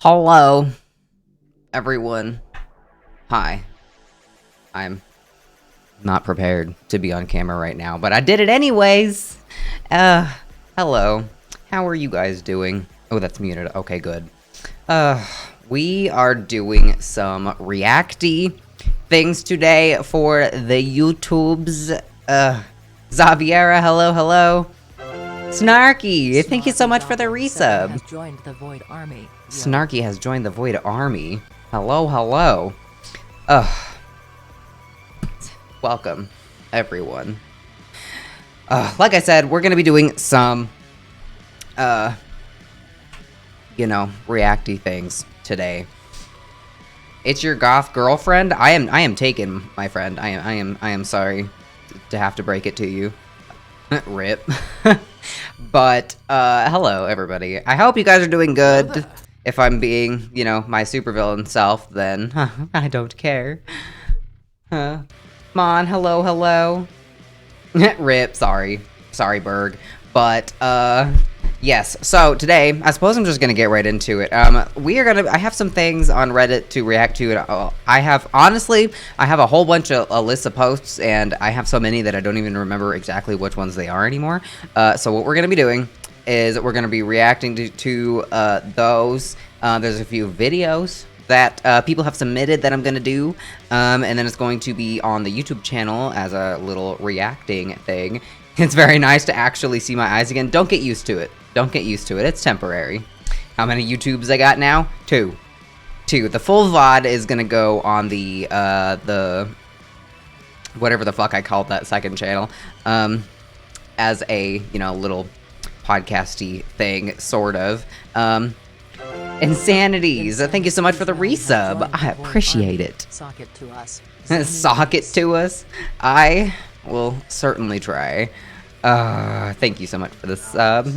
Hello, everyone. Hi. I'm not prepared to be on camera right now, but I did it anyways. Hello. How are you guys doing? Oh, that's muted. Okay, good. We are doing some reacty things today for the YouTubes. Xaviera, hello. Snarky, thank you so much for the resub. Has joined the Void Army. Snarky has joined the Void Army. Hello. Welcome, everyone. Like I said, we're gonna be doing some, reacty things today. It's your goth girlfriend. I am taken, my friend. I am sorry to have to break it to you. Rip. But hello, everybody. I hope you guys are doing good. If I'm being, my supervillain self, then I don't care. Come on, hello. Rip, sorry, Berg. But yes. So today, I suppose I'm just gonna get right into it. I have some things on Reddit to react to. I have a whole bunch of a list of posts, and I have so many that I don't even remember exactly which ones they are anymore. So what we're gonna be doing is we're gonna be reacting to those. There's a few videos that people have submitted that I'm gonna do, and then it's going to be on the YouTube channel as a little reacting thing. It's very nice to actually see my eyes again. Don't get used to it. It's temporary. How many YouTubes I got now? Two. The full VOD is gonna go on the whatever the fuck I called that second channel, as a little podcasty thing, sort of. Insanities, thank you so much for the resub. I appreciate it. Sock it to us. Sock it to us. I will certainly try. Thank you so much for the sub.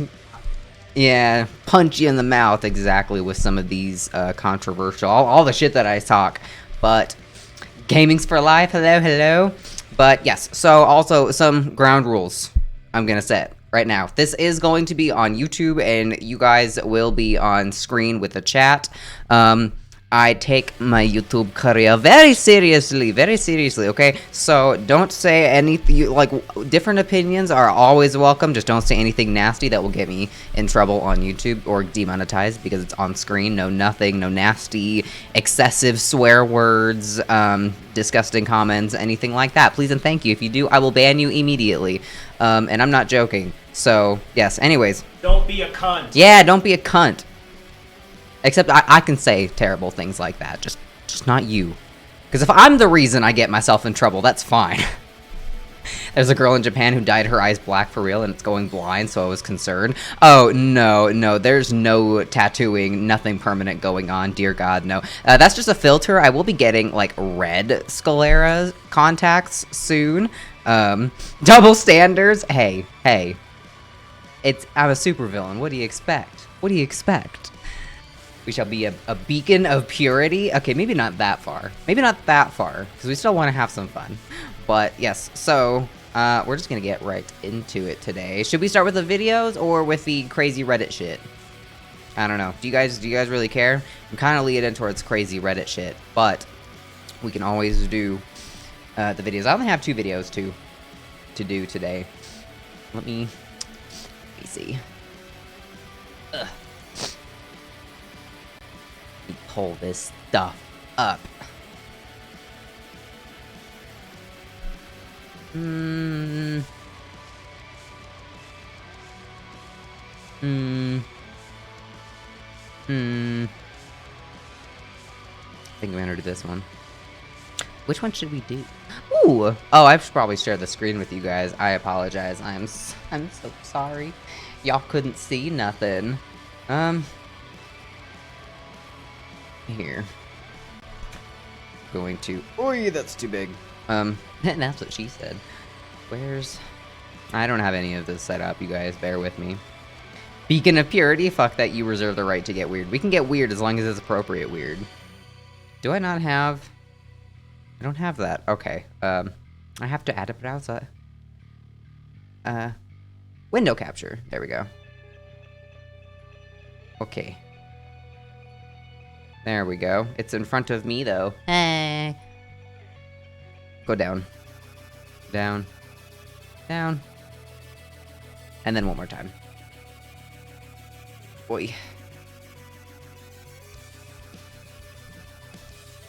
Yeah, punch you in the mouth exactly with some of these controversial, all the shit that I talk. But gaming's for life. Hello. But yes, so also some ground rules I'm gonna set right now. This is going to be on YouTube, and you guys will be on screen with the chat. I take my YouTube career very seriously, okay? So don't say anything, different opinions are always welcome, just don't say anything nasty that will get me in trouble on YouTube or demonetized because it's on screen. No nasty, excessive swear words, disgusting comments, anything like that. Please and thank you. If you do, I will ban you immediately. And I'm not joking. So, yes, anyways. Don't be a cunt. Yeah, don't be a cunt. Except I can say terrible things like that, just not you. Because if I'm the reason I get myself in trouble, that's fine. There's a girl in Japan who dyed her eyes black for real, and it's going blind, so I was concerned. Oh, no, there's no tattooing, nothing permanent going on, dear God, no. That's just a filter. I will be getting, red sclera contacts soon. Double standards. Hey. I'm a supervillain. What do you expect? We shall be a beacon of purity. Okay, maybe not that far. Because we still want to have some fun. But yes, so we're just gonna get right into it today. Should we start with the videos or with the crazy Reddit shit? I don't know. Do you guys really care? I'm kind of leaning towards crazy Reddit shit, but we can always do the videos. I only have 2 videos to do today. Let me see. Ugh. Pull this stuff up. I think I'm gonna do this one. Which one should we do? Ooh! Oh, I should probably share the screen with you guys. I apologize. I'm so sorry. Y'all couldn't see nothing. Here. Going to... Oh, that's too big. That's what she said. I don't have any of this set up, you guys. Bear with me. Beacon of Purity? Fuck that, you reserve the right to get weird. We can get weird as long as it's appropriate weird. Do I not have... I don't have that. Okay. I have to add a browser. Window capture. There we go. Okay. There we go. It's in front of me, though. Hey. Go down. Down. Down. And then one more time. Boy.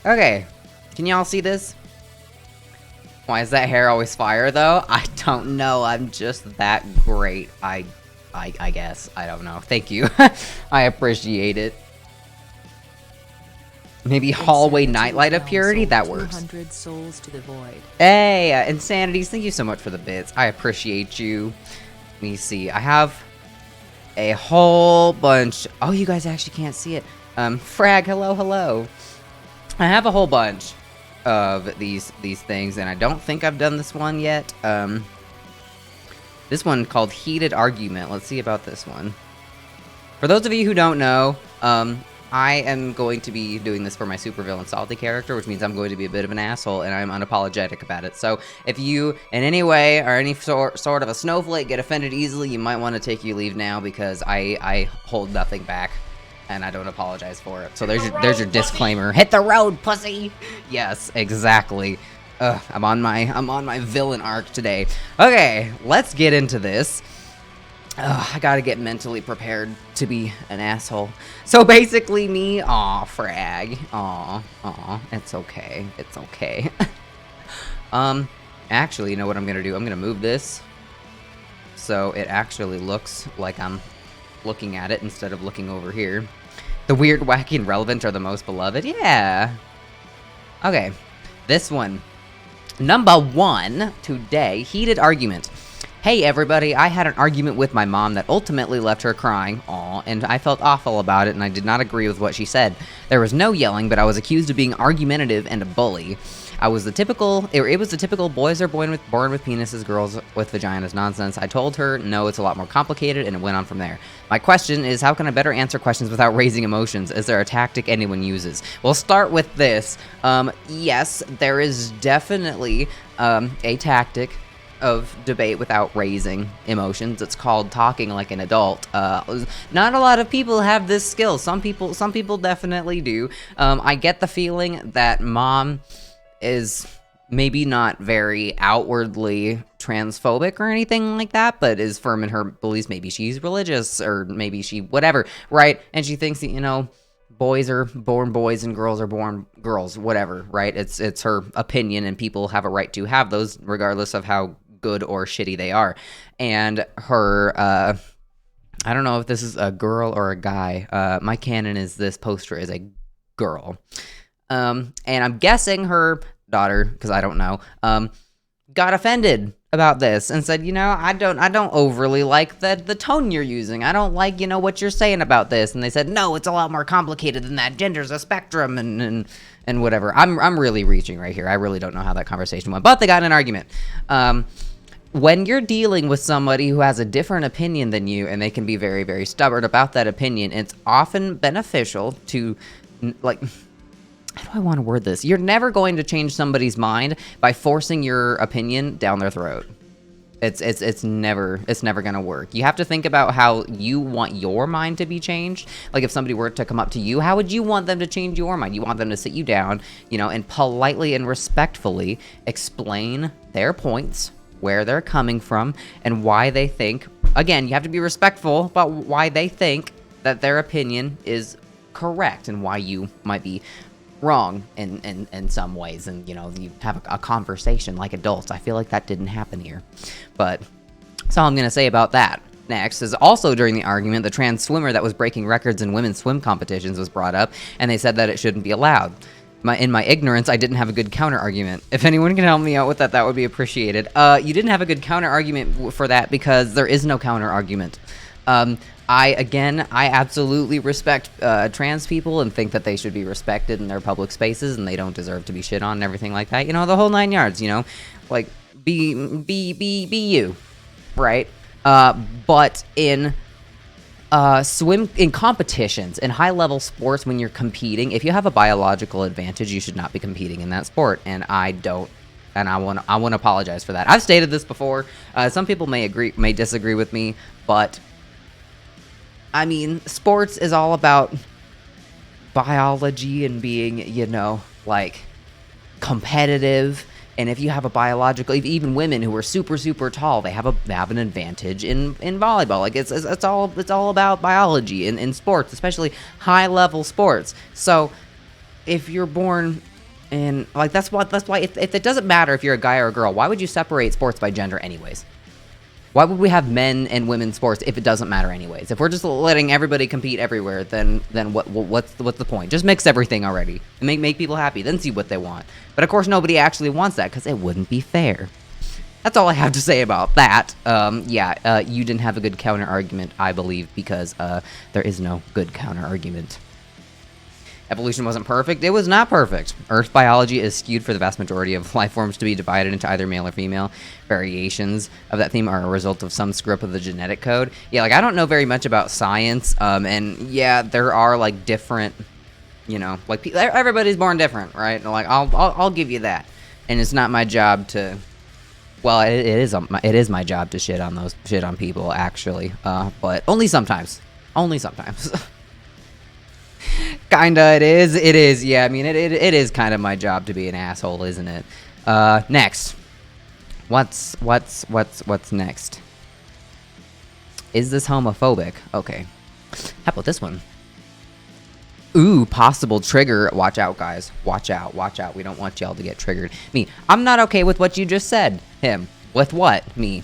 Okay. Can y'all see this? Why is that hair always fire, though? I don't know. I'm just that great. I guess. I don't know. Thank you. I appreciate it. Maybe hallway nightlight of purity? That works. 200 souls to the void. Hey, Insanities, thank you so much for the bits. I appreciate you. Let me see. I have a whole bunch. Oh, you guys actually can't see it. Frag, hello, hello. I have a whole bunch of these things, and I don't think I've done this one yet. This one called Heated Argument. Let's see about this one. For those of you who don't know, I am going to be doing this for my supervillain Salty character, which means I'm going to be a bit of an asshole, and I'm unapologetic about it. So if you, in any way, or any sort of a snowflake, get offended easily, you might want to take your leave now, because I hold nothing back, and I don't apologize for it. So there's your disclaimer. Hit the road, pussy! Yes, exactly. I'm on my villain arc today. Okay, let's get into this. I gotta get mentally prepared to be an asshole. So basically me, aw, frag. Aw, it's okay. It's okay. Actually, you know what I'm gonna do? I'm gonna move this so it actually looks like I'm looking at it instead of looking over here. The weird, wacky, and relevant are the most beloved? Yeah. Okay, this one. Number 1 today, Heated Argument. Hey everybody, I had an argument with my mom that ultimately left her crying, and I felt awful about it and I did not agree with what she said. There was no yelling, but I was accused of being argumentative and a bully. It was the typical boys are born with penises, girls with vaginas nonsense. I told her, no, it's a lot more complicated, and it went on from there. My question is, how can I better answer questions without raising emotions? Is there a tactic anyone uses? We'll start with this. Yes, there is definitely a tactic of debate without raising emotions. It's called talking like an adult. Not a lot of people have this skill. Some people definitely do. I get the feeling that mom is maybe not very outwardly transphobic or anything like that, but is firm in her beliefs. Maybe she's religious, or maybe she whatever, right? And she thinks that, you know, boys are born boys and girls are born girls, whatever, right? It's her opinion, and people have a right to have those regardless of how good or shitty they are. And her I don't know if this is a girl or a guy. My canon is this poster is a girl. And I'm guessing her daughter, because I don't know, got offended about this and said, you know, I don't overly like the tone you're using. I don't like, you know, what you're saying about this. And they said, no, it's a lot more complicated than that. Gender's a spectrum and whatever. I'm really reaching right here. I really don't know how that conversation went, but they got in an argument. When you're dealing with somebody who has a different opinion than you, and they can be very, very stubborn about that opinion, it's often beneficial to, like, how do I want to word this? You're never going to change somebody's mind by forcing your opinion down their throat. It's never gonna work. You have to think about how you want your mind to be changed. Like, if somebody were to come up to you, how would you want them to change your mind? You want them to sit you down, you know, and politely and respectfully explain their points, where they're coming from, and why they think, again, you have to be respectful about why they think that their opinion is correct and why you might be wrong in some ways. And, you know, you have a conversation like adults. I feel like that didn't happen here, but that's all I'm gonna say about that. Next is, also during the argument, the trans swimmer that was breaking records in women's swim competitions was brought up, and they said that it shouldn't be allowed. In my ignorance, I didn't have a good counter argument. If anyone can help me out with that, that would be appreciated. You didn't have a good counter argument for that because there is no counter argument. I absolutely respect trans people and think that they should be respected in their public spaces, and they don't deserve to be shit on and everything like that. You know, the whole 9 yards, you know? Like, be you, right? But in competitions, in high-level sports, when you're competing, if you have a biological advantage, you should not be competing in that sport, and I don't. And I want to apologize for that. I've stated this before. Some people may disagree with me, but I mean, sports is all about biology and being, you know, like competitive. And if you have a biological, even women who are super, super tall, they have an advantage in volleyball. Like it's all about biology in sports, especially high level sports. So if you're born in, like, that's why if it doesn't matter if you're a guy or a girl, why would you separate sports by gender anyways? Why would we have men and women's sports if it doesn't matter anyways? If we're just letting everybody compete everywhere, then what's the point? Just mix everything already and make people happy, then see what they want. But of course, nobody actually wants that because it wouldn't be fair. That's all I have to say about that. You didn't have a good counter argument, I believe, because there is no good counter argument. Evolution wasn't perfect. It was not perfect. Earth biology is skewed for the vast majority of life forms to be divided into either male or female. Variations of that theme are a result of some screw up of the genetic code. Yeah, like, I don't know very much about science, and yeah, there are, like, different, you know, like, everybody's born different, right? Like, I'll give you that. And it's not my job to, well, it is my job to shit on people, actually, but only sometimes. Only sometimes. Kinda, it is, yeah, I mean, it is kind of my job to be an asshole, isn't it? Next. What's next? Is this homophobic? Okay. How about this one? Ooh, possible trigger. Watch out, guys. Watch out. We don't want y'all to get triggered. Me, I'm not okay with what you just said. Him. With what? Me.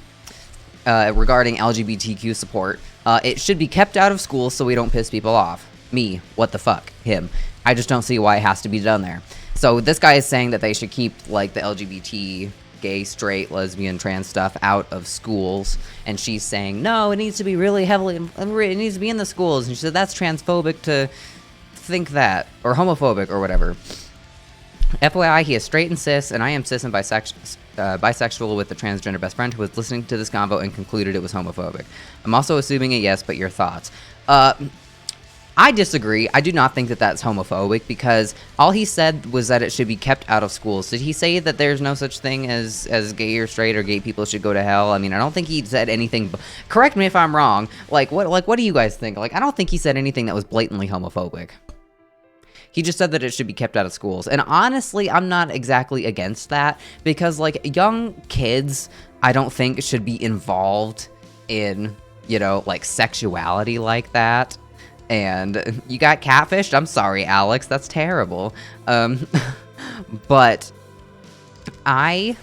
Regarding LGBTQ support. It should be kept out of school so we don't piss people off. Me, what the fuck? Him. I just don't see why it has to be done there. So this guy is saying that they should keep, like, the LGBT, gay, straight, lesbian, trans stuff out of schools, and she's saying, no, it needs to be really heavily, it needs to be in the schools, and she said that's transphobic to think that, or homophobic, or whatever. FYI, he is straight and cis, and I am cis and bisexual with a transgender best friend who was listening to this convo and concluded it was homophobic. I'm also assuming a yes, but your thoughts? I disagree. I do not think that that's homophobic because all he said was that it should be kept out of schools. Did he say that there's no such thing as gay or straight or gay people should go to hell? I mean, I don't think he said anything. Correct me if I'm wrong. What do you guys think? Like, I don't think he said anything that was blatantly homophobic. He just said that it should be kept out of schools. And honestly, I'm not exactly against that because, like, young kids, I don't think should be involved in, you know, like, sexuality like that. And you got catfished? I'm sorry, Alex. That's terrible. But I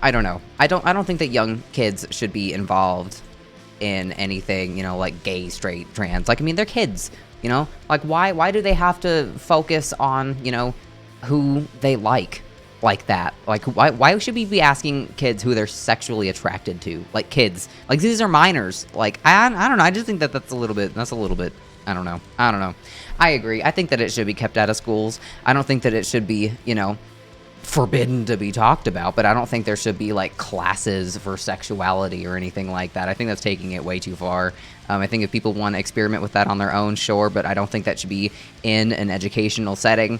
don't know. I don't think that young kids should be involved in anything, you know, like gay, straight, trans. Like, I mean, they're kids, you know? Like, why do they have to focus on, you know, who they like that? Like, why should we be asking kids who they're sexually attracted to? Like, kids. Like, these are minors. Like, I don't know. I just think that that's a little bit, I don't know. I agree. I think that it should be kept out of schools. I don't think that it should be, you know, forbidden to be talked about, but I don't think there should be, like, classes for sexuality or anything like that. I think that's taking it way too far. I think if people want to experiment with that on their own, sure, but I don't think that should be in an educational setting.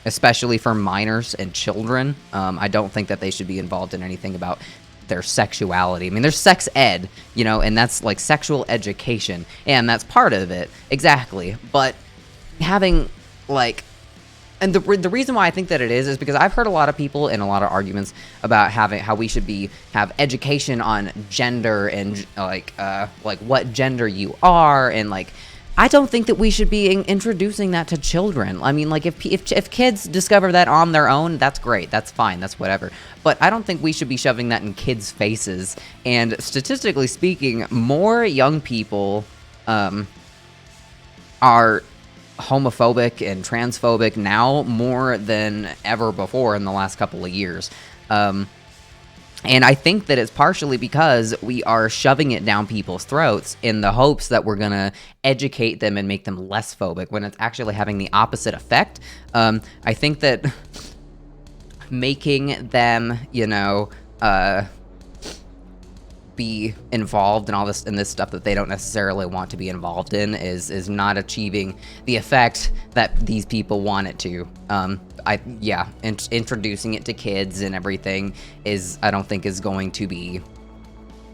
Especially for minors and children. I don't think that they should be involved in anything about their sexuality. I mean, there's sex ed, you know, and that's like sexual education, and that's part of it, exactly. But having, like, and the reason why I think that it is because I've heard a lot of people in a lot of arguments about how we should have education on gender and like what gender you are, and like, I don't think that we should be introducing that to children. I mean, like, if kids discover that on their own, that's great. That's fine. That's whatever. But I don't think we should be shoving that in kids' faces. And statistically speaking, more young people are homophobic and transphobic now more than ever before in the last couple of years. And I think that it's partially because we are shoving it down people's throats in the hopes that we're going to educate them and make them less phobic when it's actually having the opposite effect. I think that making them, you know, be involved in all this stuff that they don't necessarily want to be involved in is not achieving the effect that these people want it to. Introducing it to kids and everything I don't think is going to be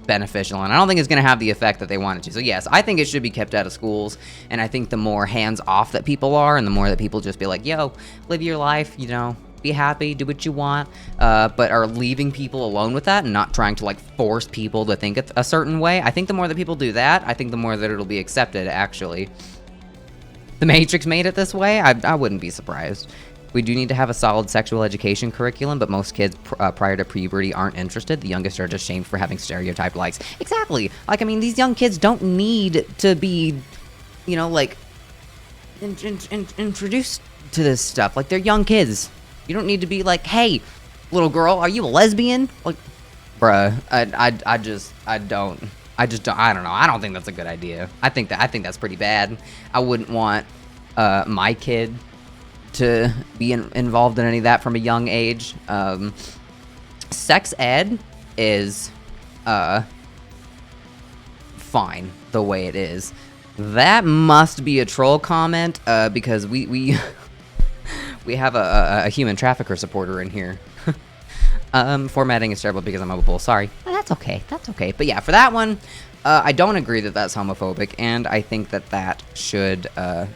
beneficial, and I don't think it's going to have the effect that they want it to. So yes, I think it should be kept out of schools, and I think the more hands-off that people are, and the more that people just be like, yo, live your life, you know, be happy, do what you want, but are leaving people alone with that and not trying to, like, force people to think a certain way. I think the more that people do that, I think the more that it'll be accepted, actually. The Matrix made it this way? I wouldn't be surprised. We do need to have a solid sexual education curriculum, but most kids prior to puberty aren't interested. The youngest are just shamed for having stereotyped likes. Exactly. Like, I mean, these young kids don't need to be, you know, like, introduced to this stuff. Like, they're young kids. You don't need to be like, hey, little girl, are you a lesbian? Like, bruh, I don't know. I don't think that's a good idea. I think that's pretty bad. I wouldn't want my kid to be involved in any of that from a young age. Sex ed is fine the way it is. That must be a troll comment because we have a human trafficker supporter in here. Formatting is terrible because I'm mobile. Sorry. That's okay. That's okay. But yeah, for that one, I don't agree that that's homophobic, and I think that that should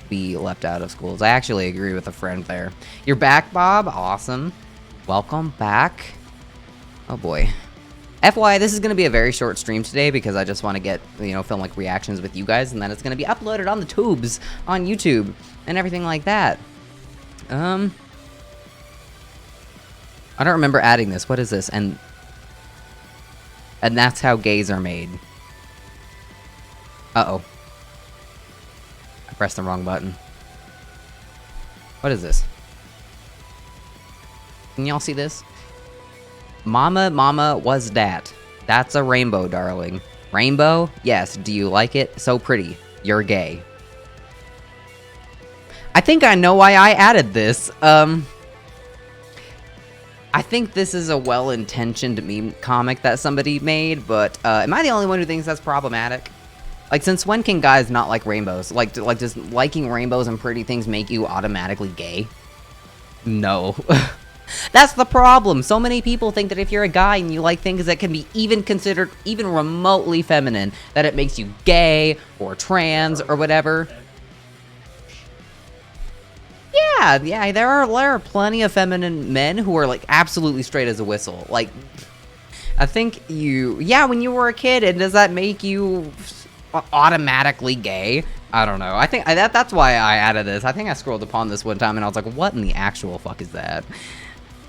be left out of schools. I actually agree with a friend there. You're back, Bob. Awesome. Welcome back. Oh boy. FYI, this is going to be a very short stream today because I just want to get, you know, film like reactions with you guys, and then it's going to be uploaded on the tubes on YouTube and everything like that. I don't remember adding this. What is this? And that's how gays are made. Uh-oh. I pressed the wrong button. What is this? Can y'all see this? Mama was dat. That's a rainbow, darling. Rainbow? Yes. Do you like it? So pretty. You're gay. I think I know why I added this. I think this is a well-intentioned meme comic that somebody made, but am I the only one who thinks that's problematic? Like, since when can guys not like rainbows? Like, does liking rainbows and pretty things make you automatically gay? No. That's the problem. So many people think that if you're a guy and you like things that can be even considered even remotely feminine, that it makes you gay or trans or whatever. Yeah, there are plenty of feminine men who are, like, absolutely straight as a whistle. Like, I think when you were a kid, and does that make you automatically gay? I don't know. I think that's why I added this. I think I scrolled upon this one time and I was like, what in the actual fuck is that?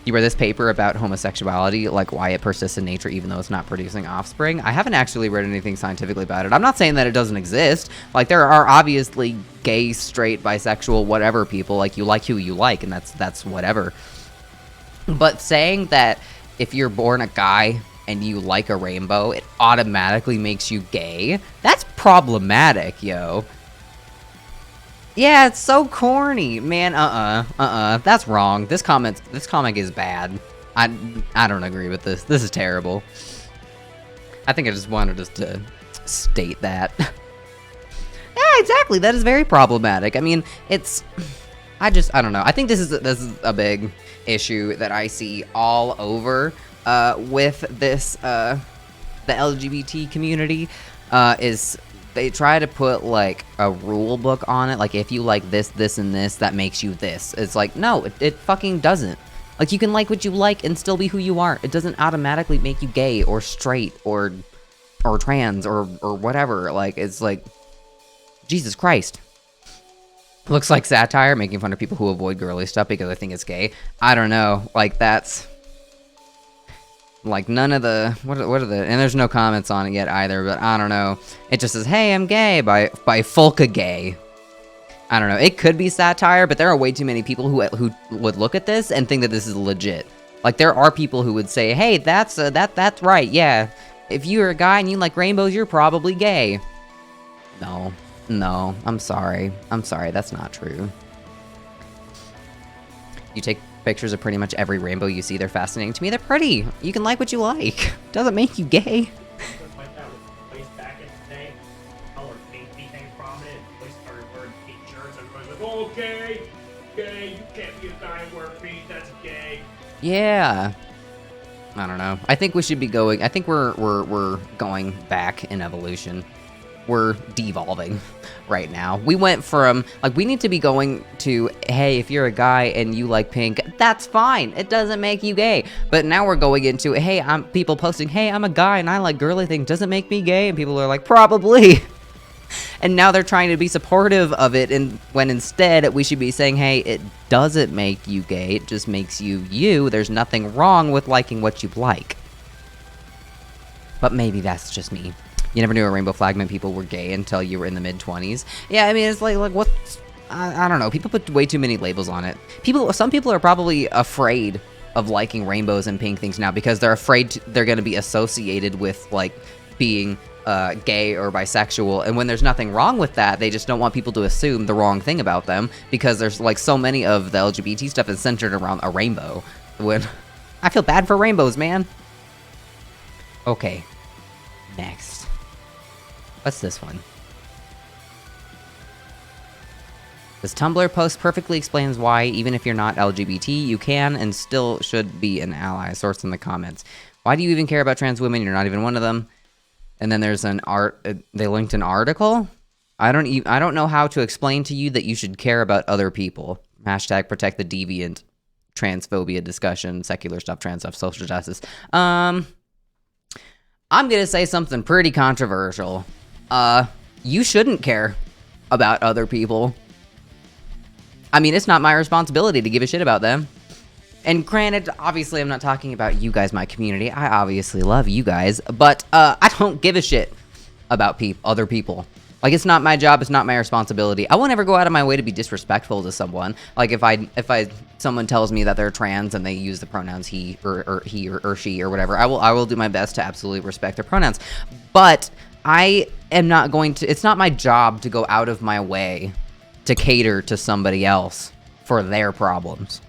You read this paper about homosexuality, like why it persists in nature even though it's not producing offspring? I haven't actually read anything scientifically about it. I'm not saying that it doesn't exist. Like, there are obviously gay, straight, bisexual, whatever people. Like, you like who you like, and that's whatever. But saying that if you're born a guy and you like a rainbow, it automatically makes you gay, that's problematic, yo. Yeah, it's so corny, man. That's wrong. This comic is bad. I don't agree with this. This is terrible. I think I just wanted us to state that. Yeah, exactly. That is very problematic. I mean, I don't know. I think this is a big issue that I see all over with this the LGBT community is they try to put, like, a rule book on it. Like, if you like this, this, and this, that makes you this. It's like, no, it fucking doesn't. Like, you can like what you like and still be who you are. It doesn't automatically make you gay or straight or trans or whatever. Like, it's like, Jesus Christ. Looks like satire, making fun of people who avoid girly stuff because I think it's gay. I don't know. Like, that's... Like, none of the... What are the... And there's no comments on it yet either, but I don't know. It just says, hey, I'm gay by Folka Gay. I don't know. It could be satire, but there are way too many people who would look at this and think that this is legit. Like, there are people who would say, hey, that's right, yeah. If you're a guy and you like rainbows, you're probably gay. No, I'm sorry. That's not true. You take pictures of pretty much every rainbow you see. They're fascinating to me. They're pretty. You can like what you like. Doesn't make you gay. Like that was placed back in the day. Color pink became prominent. They started wearing pink shirts. Everybody's like, oh, gay, you can't be a guy and wear pink. That's gay. Yeah. I don't know. I think we should be going. I think we're going back in evolution. We're devolving right now. We went from like we need to be going to hey, if you're a guy and you like pink, that's fine. It doesn't make you gay. But now we're going into hey, I'm people posting, hey, I'm a guy and I like girly things. Doesn't make me gay, and people are like probably. And now they're trying to be supportive of it, and when instead we should be saying, hey, it doesn't make you gay, it just makes you you. There's nothing wrong with liking what you like. But maybe that's just me. You never knew a rainbow flag meant people were gay until you were in the mid-20s. Yeah, I mean, it's like what's... I don't know. People put way too many labels on it. Some people are probably afraid of liking rainbows and pink things now because they're afraid they're going to be associated with, like, being... gay or bisexual, and when there's nothing wrong with that, they just don't want people to assume the wrong thing about them because there's like so many of the LGBT stuff is centered around a rainbow. When I feel bad for rainbows, man. Okay, next. What's this one? This Tumblr post perfectly explains why, even if you're not LGBT, you can and still should be an ally. Source in the comments. Why do you even care about trans women? You're not even one of them. And then there's they linked an article. I don't know how to explain to you that you should care about other people. Hashtag protect the deviant, transphobia discussion, secular stuff, trans stuff, social justice. I'm gonna say something pretty controversial. You shouldn't care about other people. I mean, it's not my responsibility to give a shit about them. And granted, obviously, I'm not talking about you guys, my community. I obviously love you guys, but I don't give a shit about other people. Like, it's not my job. It's not my responsibility. I won't ever go out of my way to be disrespectful to someone. Like, if someone tells me that they're trans and they use the pronouns he or she or whatever, I will do my best to absolutely respect their pronouns. But I am not going to. It's not my job to go out of my way to cater to somebody else for their problems.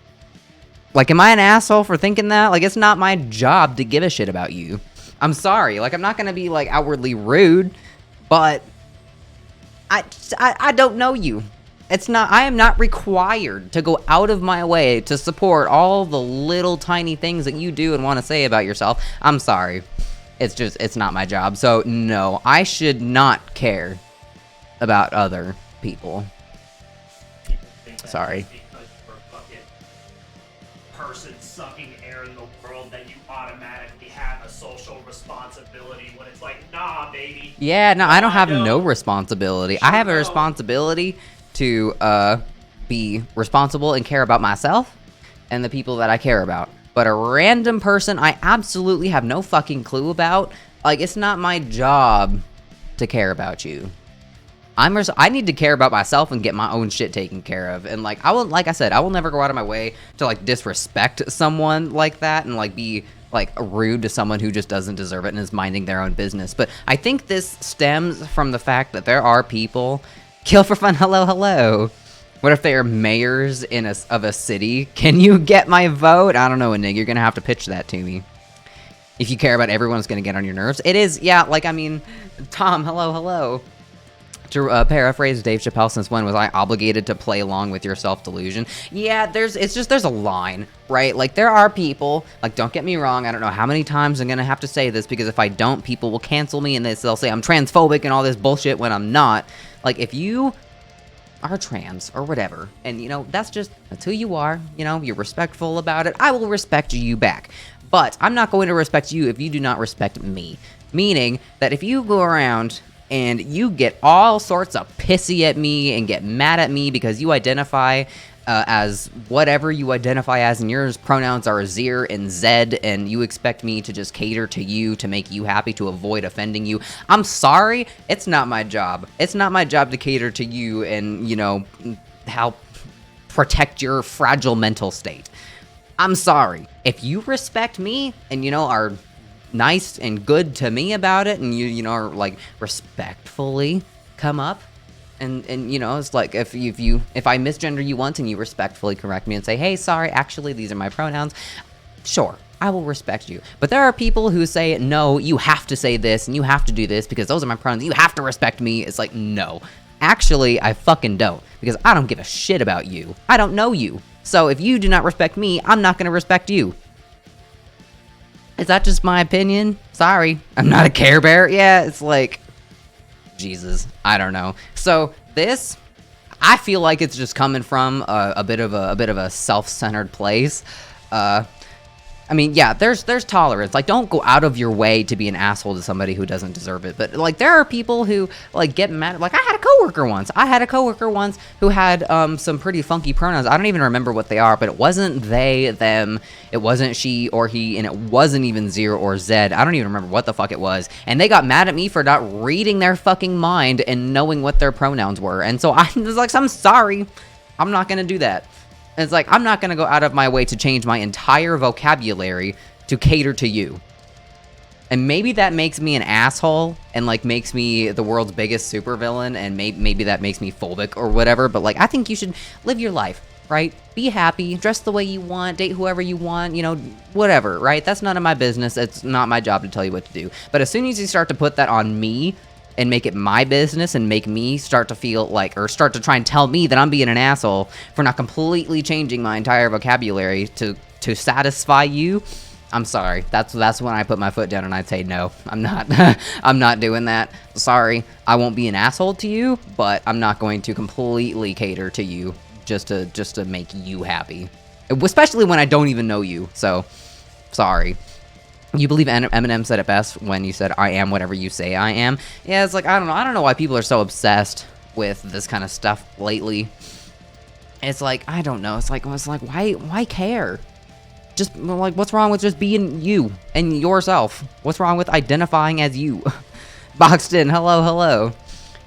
Like, am I an asshole for thinking that? Like, it's not my job to give a shit about you. I'm sorry. Like, I'm not gonna be, like, outwardly rude, but I don't know you. I am not required to go out of my way to support all the little tiny things that you do and want to say about yourself. I'm sorry. It's not my job. So, no, I should not care about other people. Sorry. Person sucking air in the world, that you automatically have a social responsibility when it's like, nah, baby. Yeah, no, I don't have no responsibility. I have a responsibility to be responsible and care about myself and the people that I care about. But a random person I absolutely have no fucking clue about, like, it's not my job to care about you. I need to care about myself and get my own shit taken care of. And like I said, I will never go out of my way to like disrespect someone like that and like be like rude to someone who just doesn't deserve it and is minding their own business. But I think this stems from the fact that there are people kill for fun. Hello. What if they are mayors of a city? Can you get my vote? I don't know, Enig. You're gonna have to pitch that to me. If you care about everyone, it's gonna get on your nerves. It is, yeah. Like, I mean, Tom. Hello. To paraphrase Dave Chappelle, since when was I obligated to play along with your self-delusion? Yeah, there's a line, right? Like, there are people, like, don't get me wrong, I don't know how many times I'm gonna have to say this, because if I don't, people will cancel me, and they'll say I'm transphobic and all this bullshit when I'm not. Like, if you are trans, or whatever, and, you know, that's who you are, you know, you're respectful about it, I will respect you back. But I'm not going to respect you if you do not respect me. Meaning that if you go around and you get all sorts of pissy at me and get mad at me because you identify as whatever you identify as, and your pronouns are Zir and Zed, and you expect me to just cater to you to make you happy, to avoid offending you. I'm sorry, it's not my job. It's not my job to cater to you and, you know, help protect your fragile mental state. I'm sorry. If you respect me and, you know, are nice and good to me about it, and you know, are like respectfully come up and you know, it's like if I misgender you once and you respectfully correct me and say, hey, sorry, actually these are my pronouns, sure, I will respect you. But there are people who say, no, you have to say this and you have to do this because those are my pronouns, you have to respect me. It's like, no, actually I fucking don't, because I don't give a shit about you. I don't know you. So if you do not respect me, I'm not going to respect you. Is that just my opinion? Sorry, I'm not a Care Bear. Yeah, it's like, Jesus, I don't know. So this, I feel like it's just coming from a bit of a self-centered place. I mean, yeah, there's tolerance. Like, don't go out of your way to be an asshole to somebody who doesn't deserve it. But like, there are people who like get mad. Like, I had a coworker once who had some pretty funky pronouns. I don't even remember what they are, but it wasn't they, them. It wasn't she or he, and it wasn't even zero or Zed. I don't even remember what the fuck it was. And they got mad at me for not reading their fucking mind and knowing what their pronouns were. And so I was like, I'm sorry, I'm not gonna do that. And it's like, I'm not going to go out of my way to change my entire vocabulary to cater to you. And maybe that makes me an asshole and, like, makes me the world's biggest supervillain, and maybe that makes me phobic or whatever, but, like, I think you should live your life, right? Be happy, dress the way you want, date whoever you want, you know, whatever, right? That's none of my business. It's not my job to tell you what to do. But as soon as you start to put that on me and make it my business and make me start to feel like, or start to try and tell me that I'm being an asshole for not completely changing my entire vocabulary to satisfy you, I'm sorry. That's when I put my foot down and I say, no, I'm not, I'm not doing that. Sorry, I won't be an asshole to you, but I'm not going to completely cater to you just to make you happy. Especially when I don't even know you, so, sorry. You believe Eminem said it best when you said, I am whatever you say I am. Yeah, it's like, I don't know why people are so obsessed with this kind of stuff lately. It's like, I don't know. It's like why care? Just, like, what's wrong with just being you and yourself? What's wrong with identifying as you? Boxed in, hello.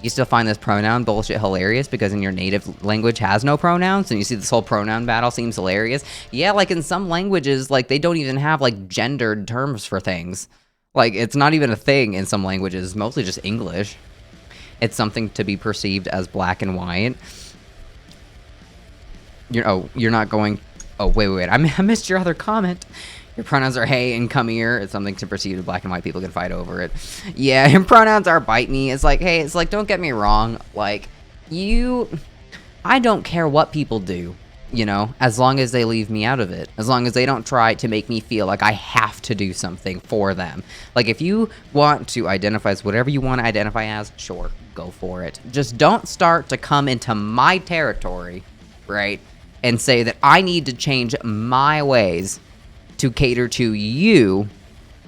You still find this pronoun bullshit hilarious because in your native language has no pronouns, and you see this whole pronoun battle seems hilarious? Yeah, like in some languages, like they don't even have like gendered terms for things. Like it's not even a thing in some languages, mostly just English. It's something to be perceived as black and white. You're not going, oh, wait, I missed your other comment. Your pronouns are hey and come here. It's something to perceive black and white people can fight over it. Yeah, your pronouns are bite me. It's like, hey, it's like, don't get me wrong. Like, I don't care what people do, you know, as long as they leave me out of it. As long as they don't try to make me feel like I have to do something for them. Like, if you want to identify as whatever you want to identify as, sure, go for it. Just don't start to come into my territory, right, and say that I need to change my ways to cater to you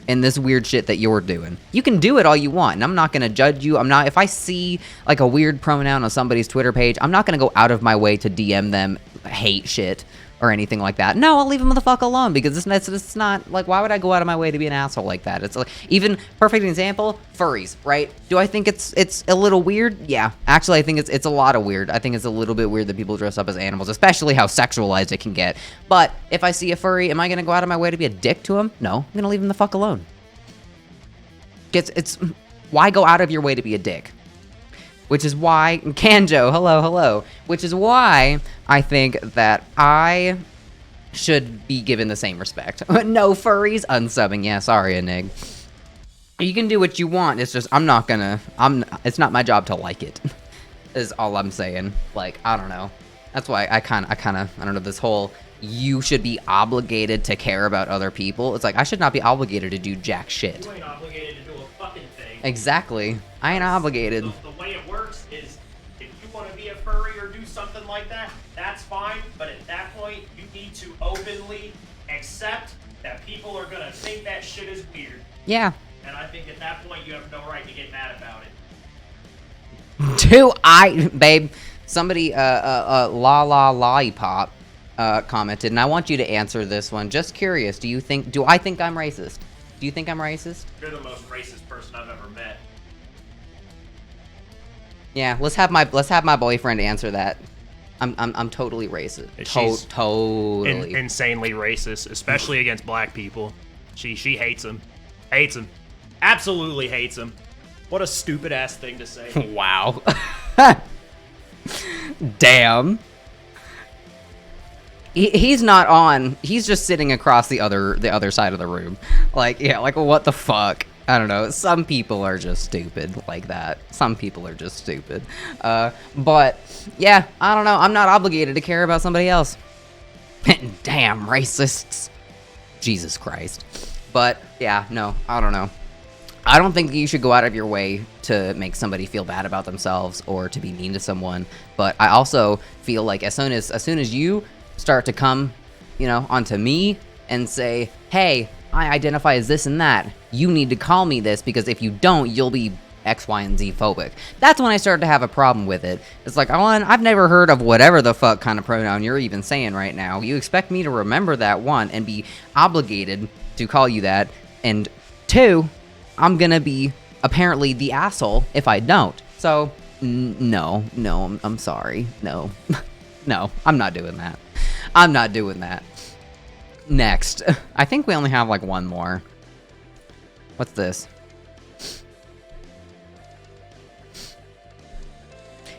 in this weird shit that you're doing. You can do it all you want, and I'm not gonna judge you. If I see like a weird pronoun on somebody's Twitter page, I'm not gonna go out of my way to DM them hate shit or anything like that. No, I'll leave them the fuck alone, because it's not, like, why would I go out of my way to be an asshole like that? It's like, even, perfect example, furries, right? Do I think it's a little weird? Yeah. Actually, I think it's a lot of weird. I think it's a little bit weird that people dress up as animals, especially how sexualized it can get. But if I see a furry, am I gonna go out of my way to be a dick to him? No, I'm gonna leave him the fuck alone. It's why go out of your way to be a dick? Which is why, Kanjo, hello. Which is why I think that I should be given the same respect. No furries, unsubbing. Yeah, sorry, Enig. You can do what you want. It's just, it's not my job to like it, is all I'm saying. Like, I don't know. That's why I don't know, this whole, you should be obligated to care about other people. It's like, I should not be obligated to do jack shit. You ain't obligated to do a fucking thing. Exactly. I ain't obligated. The way it works is, if you want to be a furry or do something like that, that's fine. But at that point, you need to openly accept that people are gonna think that shit is weird. Yeah. And I think at that point, you have no right to get mad about it. Babe, somebody, lollipop, commented, and I want you to answer this one. Just curious, do I think I'm racist? Do you think I'm racist? You're the most racist person I've ever met. Yeah, let's have my boyfriend answer that. I'm totally racist. She's totally insanely racist, especially against black people. She hates them. Hates them. Absolutely hates them. What a stupid ass thing to say. Wow. Damn. He's not on. He's just sitting across the other side of the room. Like, yeah, like, what the fuck? I don't know. Some people are just stupid like that. Some people are just stupid. But yeah, I don't know. I'm not obligated to care about somebody else. Damn racists. Jesus Christ. But Yeah, no, I don't know. I don't think you should go out of your way to make somebody feel bad about themselves or to be mean to someone. But I also feel like as soon as you start to come, onto me and say, hey, I identify as this and that, you need to call me this, because if you don't, you'll be X, Y, and Z phobic. That's when I started to have a problem with it. It's like, I've never heard of whatever the fuck kind of pronoun you're even saying right now. You expect me to remember that, one, and be obligated to call you that, and two, I'm gonna be apparently the asshole if I don't. So, no, I'm sorry. No, no, I'm not doing that. I'm not doing that. Next. I think we only have like one more. What's this?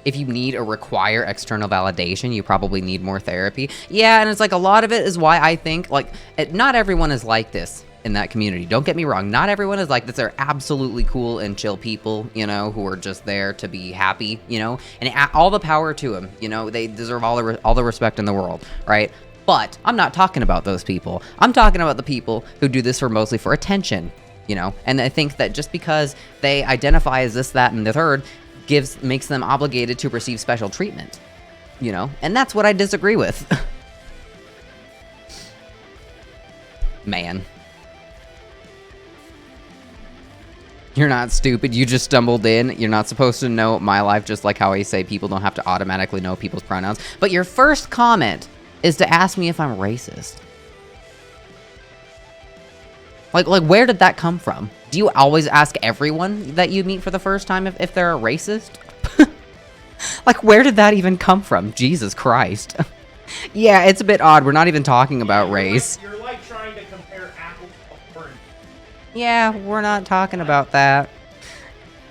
If you need or require external validation, you probably need more therapy. Yeah, and it's like a lot of it is why I think, like, not everyone is like this in that community. Don't get me wrong. Not everyone is like this. They're absolutely cool and chill people, who are just there to be happy, and all the power to them. They deserve all the respect in the world, right? But I'm not talking about those people. I'm talking about the people who do this mostly for attention, and I think that just because they identify as this, that, and the third makes them obligated to receive special treatment, and that's what I disagree with. Man. You're not stupid, you just stumbled in. You're not supposed to know my life, just like how I say people don't have to automatically know people's pronouns. But your first comment is to ask me if I'm racist. Like where did that come from? Do you always ask everyone that you meet for the first time if they're a racist? Like, where did that even come from? Jesus Christ. Yeah, it's a bit odd. We're not even talking about race. You're like trying to compare apples to oranges. Yeah, we're not talking about that.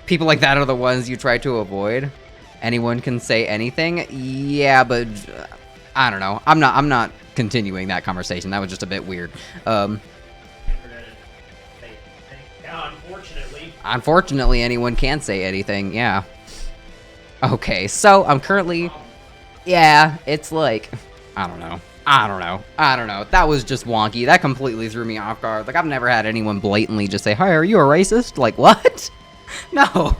People like that are the ones you try to avoid. Anyone can say anything. Yeah, but I don't know. I'm not continuing that conversation. That was just a bit weird. Yeah, Unfortunately, anyone can say anything. Yeah. Okay, so I'm currently. Yeah, it's like, I don't know. That was just wonky. That completely threw me off guard. Like, I've never had anyone blatantly just say, "Hi, are you a racist?" Like, what? No.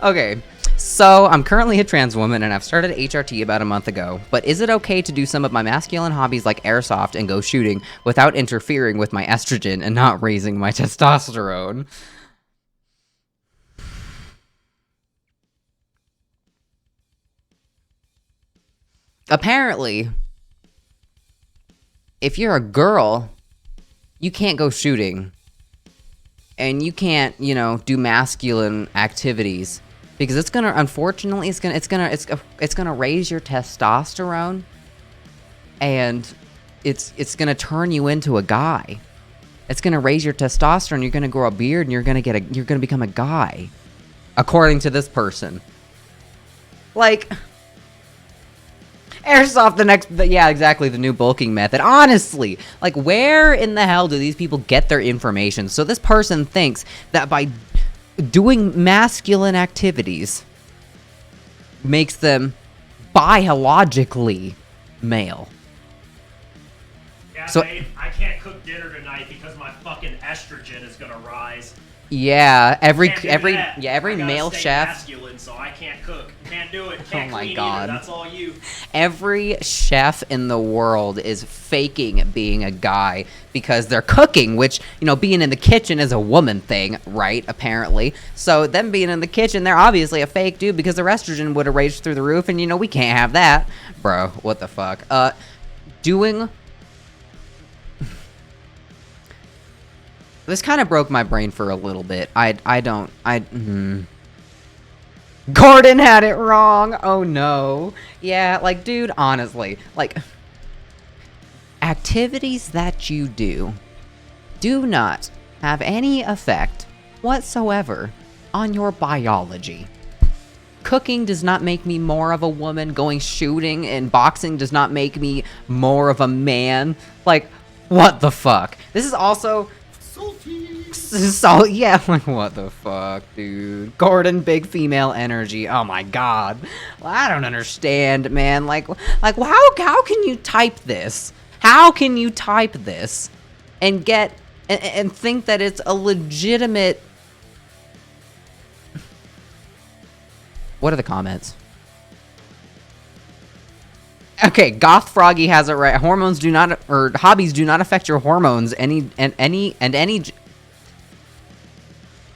Okay, so I'm currently a trans woman and I've started HRT about a month ago, but is it okay to do some of my masculine hobbies like airsoft and go shooting without interfering with my estrogen and not raising my testosterone? Apparently, if you're a girl, you can't go shooting. And you can't, do masculine activities because it's gonna, unfortunately, it's gonna raise your testosterone, and it's gonna turn you into a guy. It's gonna raise your testosterone. You're gonna grow a beard, and you're gonna become a guy, according to this person. Like, airsoft, yeah, exactly, the new bulking method. Honestly, like, where in the hell do these people get their information? So this person thinks that by doing masculine activities makes them biologically male. Yeah, So, babe, I can't cook dinner tonight because my fucking estrogen is gonna rise. yeah, every Can't do that. every I gotta male stay chef. masculine, so I can't cook. Can't do it. Can't Oh my clean God. Either. That's all you. Every chef in the world is faking being a guy because they're cooking, which, being in the kitchen is a woman thing, right? Apparently. So them being in the kitchen, they're obviously a fake dude because their estrogen would have raged through the roof, and we can't have that. Bro, what the fuck? This kind of broke my brain for a little bit. Gordon had it wrong. Oh no. Yeah, like, dude, honestly, like, activities that you do not have any effect whatsoever on your biology. Cooking does not make me more of a woman. Going shooting and boxing does not make me more of a man. Like, what the fuck? This is also... So, yeah, like, what the fuck, dude? Gordon, big female energy. Oh my god. Well, I don't understand, man. Like, how can you type this? How can you type this and get and think that it's a legitimate... What are the comments? Okay, Goth Froggy has it right. Hormones do not, or hobbies do not affect your hormones.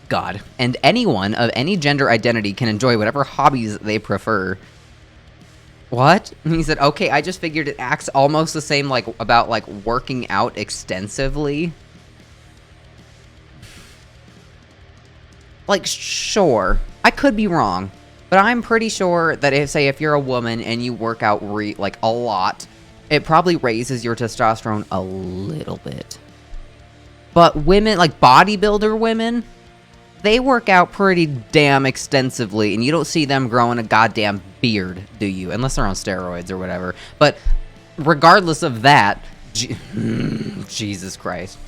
God. And anyone of any gender identity can enjoy whatever hobbies they prefer. What? He said, okay, I just figured it acts almost the same, like, about, like, working out extensively. Like, sure. I could be wrong. But I'm pretty sure that if you're a woman and you work out, like, a lot, it probably raises your testosterone a little bit. But women, like, bodybuilder women, they work out pretty damn extensively, and you don't see them growing a goddamn beard, do you? Unless they're on steroids or whatever. But regardless of that, Jesus Christ.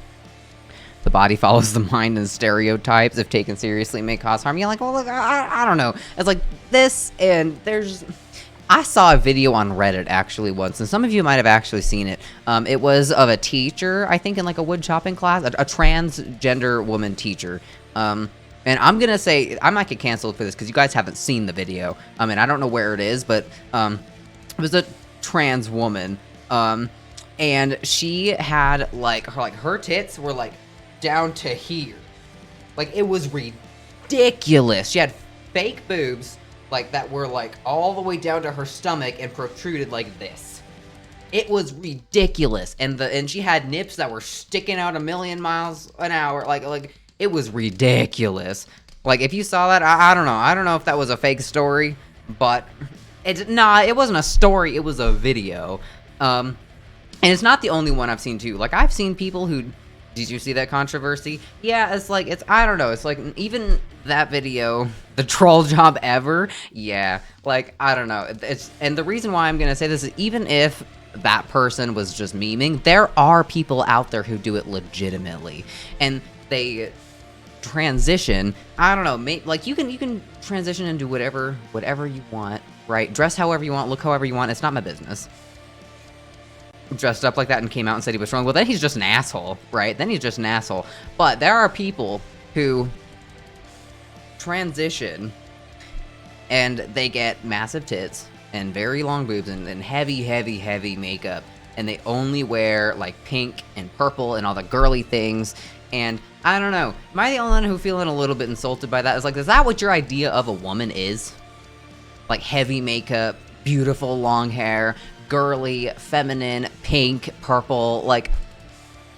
The body follows the mind, and stereotypes, if taken seriously, may cause harm. You're like, well, look, I don't know. It's like this, and there's... I saw a video on Reddit, actually, once, and some of you might have actually seen it. It was of a teacher, I think, in, like, a wood chopping class. A transgender woman teacher. And I'm gonna say, I might get canceled for this, because you guys haven't seen the video. And I don't know where it is, but, it was a trans woman. And she had, like, her tits were, like, down to here. Like, it was ridiculous. She had fake boobs, like, that were, like, all the way down to her stomach and protruded like this. It was ridiculous. And she had nips that were sticking out 1,000,000 miles an hour. Like, it was ridiculous. Like, if you saw that, I don't know. I don't know if that was a fake story, but it wasn't a story. It was a video. And it's not the only one I've seen, too. Like, I've seen people who... Did you see that controversy? Yeah, I don't know, it's like, even that video, the troll job ever, yeah, like, I don't know, and the reason why I'm gonna say this is, even if that person was just memeing, there are people out there who do it legitimately, and they transition, I don't know, like, you can transition into whatever you want, right? Dress however you want, look however you want, it's not my business. Dressed up like that and came out and said he was strong, well, then he's just an asshole, right? Then he's just an asshole. But there are people who transition and they get massive tits and very long boobs and heavy makeup, and they only wear, like, pink and purple and all the girly things, and I don't know. Am I the only one who feeling a little bit insulted by that? It's like, is that what your idea of a woman is? Like, heavy makeup, beautiful long hair, girly, feminine, pink, purple, like,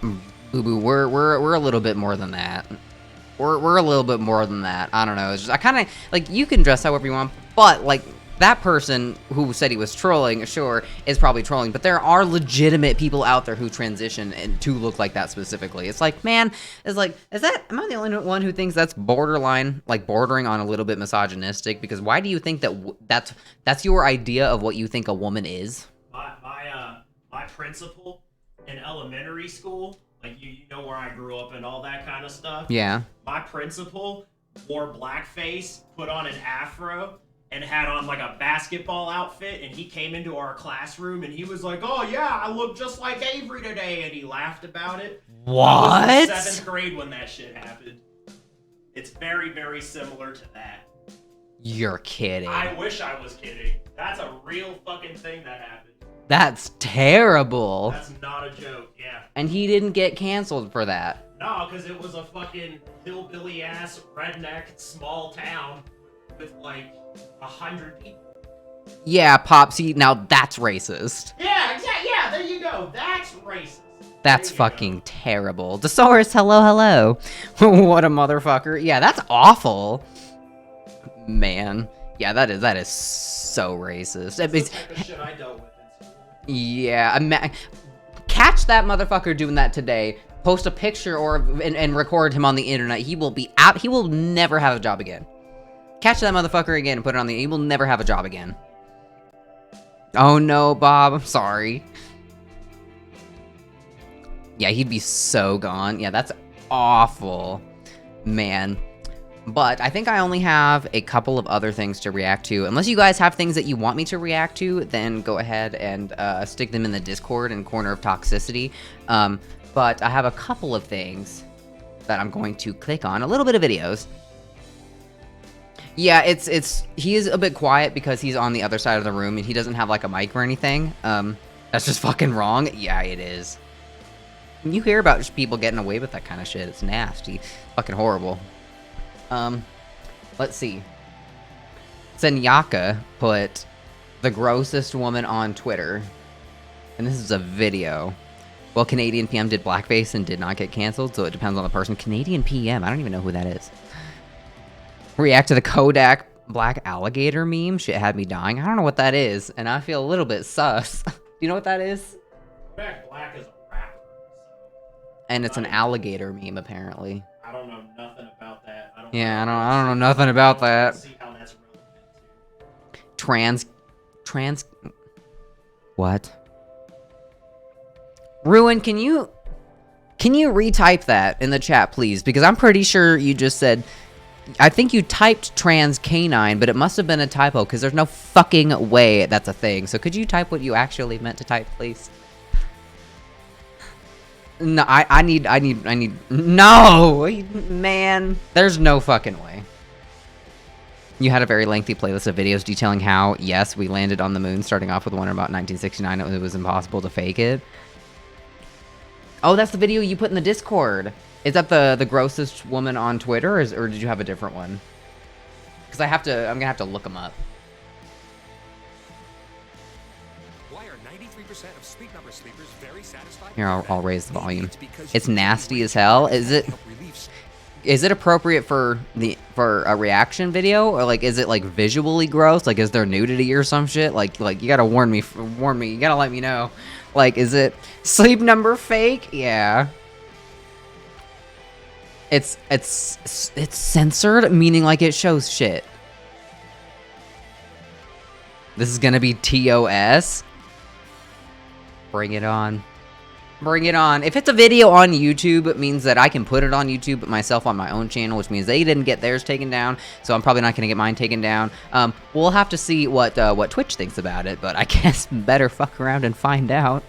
boo-boo, we're a little bit more than that. We're a little bit more than that. I don't know, it's just, I kind of, like, you can dress however you want, but, like, that person who said he was trolling, sure, is probably trolling, but there are legitimate people out there who transition and to look like that specifically. It's like, man, it's like, am I the only one who thinks that's borderline, like, bordering on a little bit misogynistic? Because why do you think that that's your idea of what you think a woman is? My principal in elementary school, like, you know where I grew up and all that kind of stuff. Yeah. My principal wore blackface, put on an afro, and had on, like, a basketball outfit, and he came into our classroom and he was like, oh yeah, I look just like Avery today, and he laughed about it. What? I was in 7th grade when that shit happened. It's very, very similar to that. You're kidding. I wish I was kidding. That's a real fucking thing that happened. That's terrible. That's not a joke, yeah. And he didn't get canceled for that. No, because it was a fucking hillbilly-ass, redneck, small town with, like, 100 people. Yeah, Popsy, now that's racist. Yeah, exactly. Yeah, there you go. That's racist. That's fucking terrible. Thesaurus, hello. What a motherfucker. Yeah, that's awful. Man. Yeah, that is so racist. That's the type of shit I dealt with in school. Yeah, catch that motherfucker doing that today. Post a picture and record him on the internet. He will be out. He will never have a job again. Catch that motherfucker again and put it on the... He will never have a job again. Oh no, Bob. I'm sorry. Yeah, he'd be so gone. Yeah, that's awful. Man. But I think I only have a couple of other things to react to. Unless you guys have things that you want me to react to, then go ahead and stick them in the Discord and Corner of Toxicity. But but I have a couple of things that I'm going to click on. A little bit of videos. Yeah, he is a bit quiet because he's on the other side of the room and he doesn't have like a mic or anything. That's just fucking wrong. Yeah, it is. When you hear about just people getting away with that kind of shit, it's nasty. Fucking horrible. Let's see. Senyaka put the grossest woman on Twitter. And this is a video. Well, Canadian PM did blackface and did not get canceled, so it depends on the person. Canadian PM? I don't even know who that is. React to the Kodak black alligator meme. Shit had me dying. I don't know what that is, and I feel a little bit sus. Do you know what that is? Kodak Black is a rapper. And it's an alligator meme, apparently. I don't know nothing about that. I don't know nothing about that. See how that's relevant to. What? Ruin, can you retype that in the chat, please? Because I'm pretty sure you just said, I think you typed trans canine, but it must have been a typo because there's no fucking way that's a thing. So could you type what you actually meant to type, please? No, I need, no, man, there's no fucking way. You had a very lengthy playlist of videos detailing how, yes, we landed on the moon, starting off with one about 1969. It was impossible to fake it. Oh, that's the video you put in the Discord. Is that the grossest woman on Twitter, or did you have a different one? Because I'm gonna have to look them up. Why are 93% of Sleep Number sleepers very satisfied? Here, I'll raise the volume. It's nasty as hell. Is it appropriate for a reaction video, or like is it like visually gross? Like is there nudity or some shit? Like you gotta warn me. You gotta let me know. Like, is it Sleep Number fake? Yeah. It's censored, meaning like it shows shit. This is gonna be TOS. Bring it on. Bring it on. If it's a video on YouTube, it means that I can put it on YouTube myself on my own channel, which means they didn't get theirs taken down, so I'm probably not going to get mine taken down. We'll have to see what Twitch thinks about it, but I guess better fuck around and find out.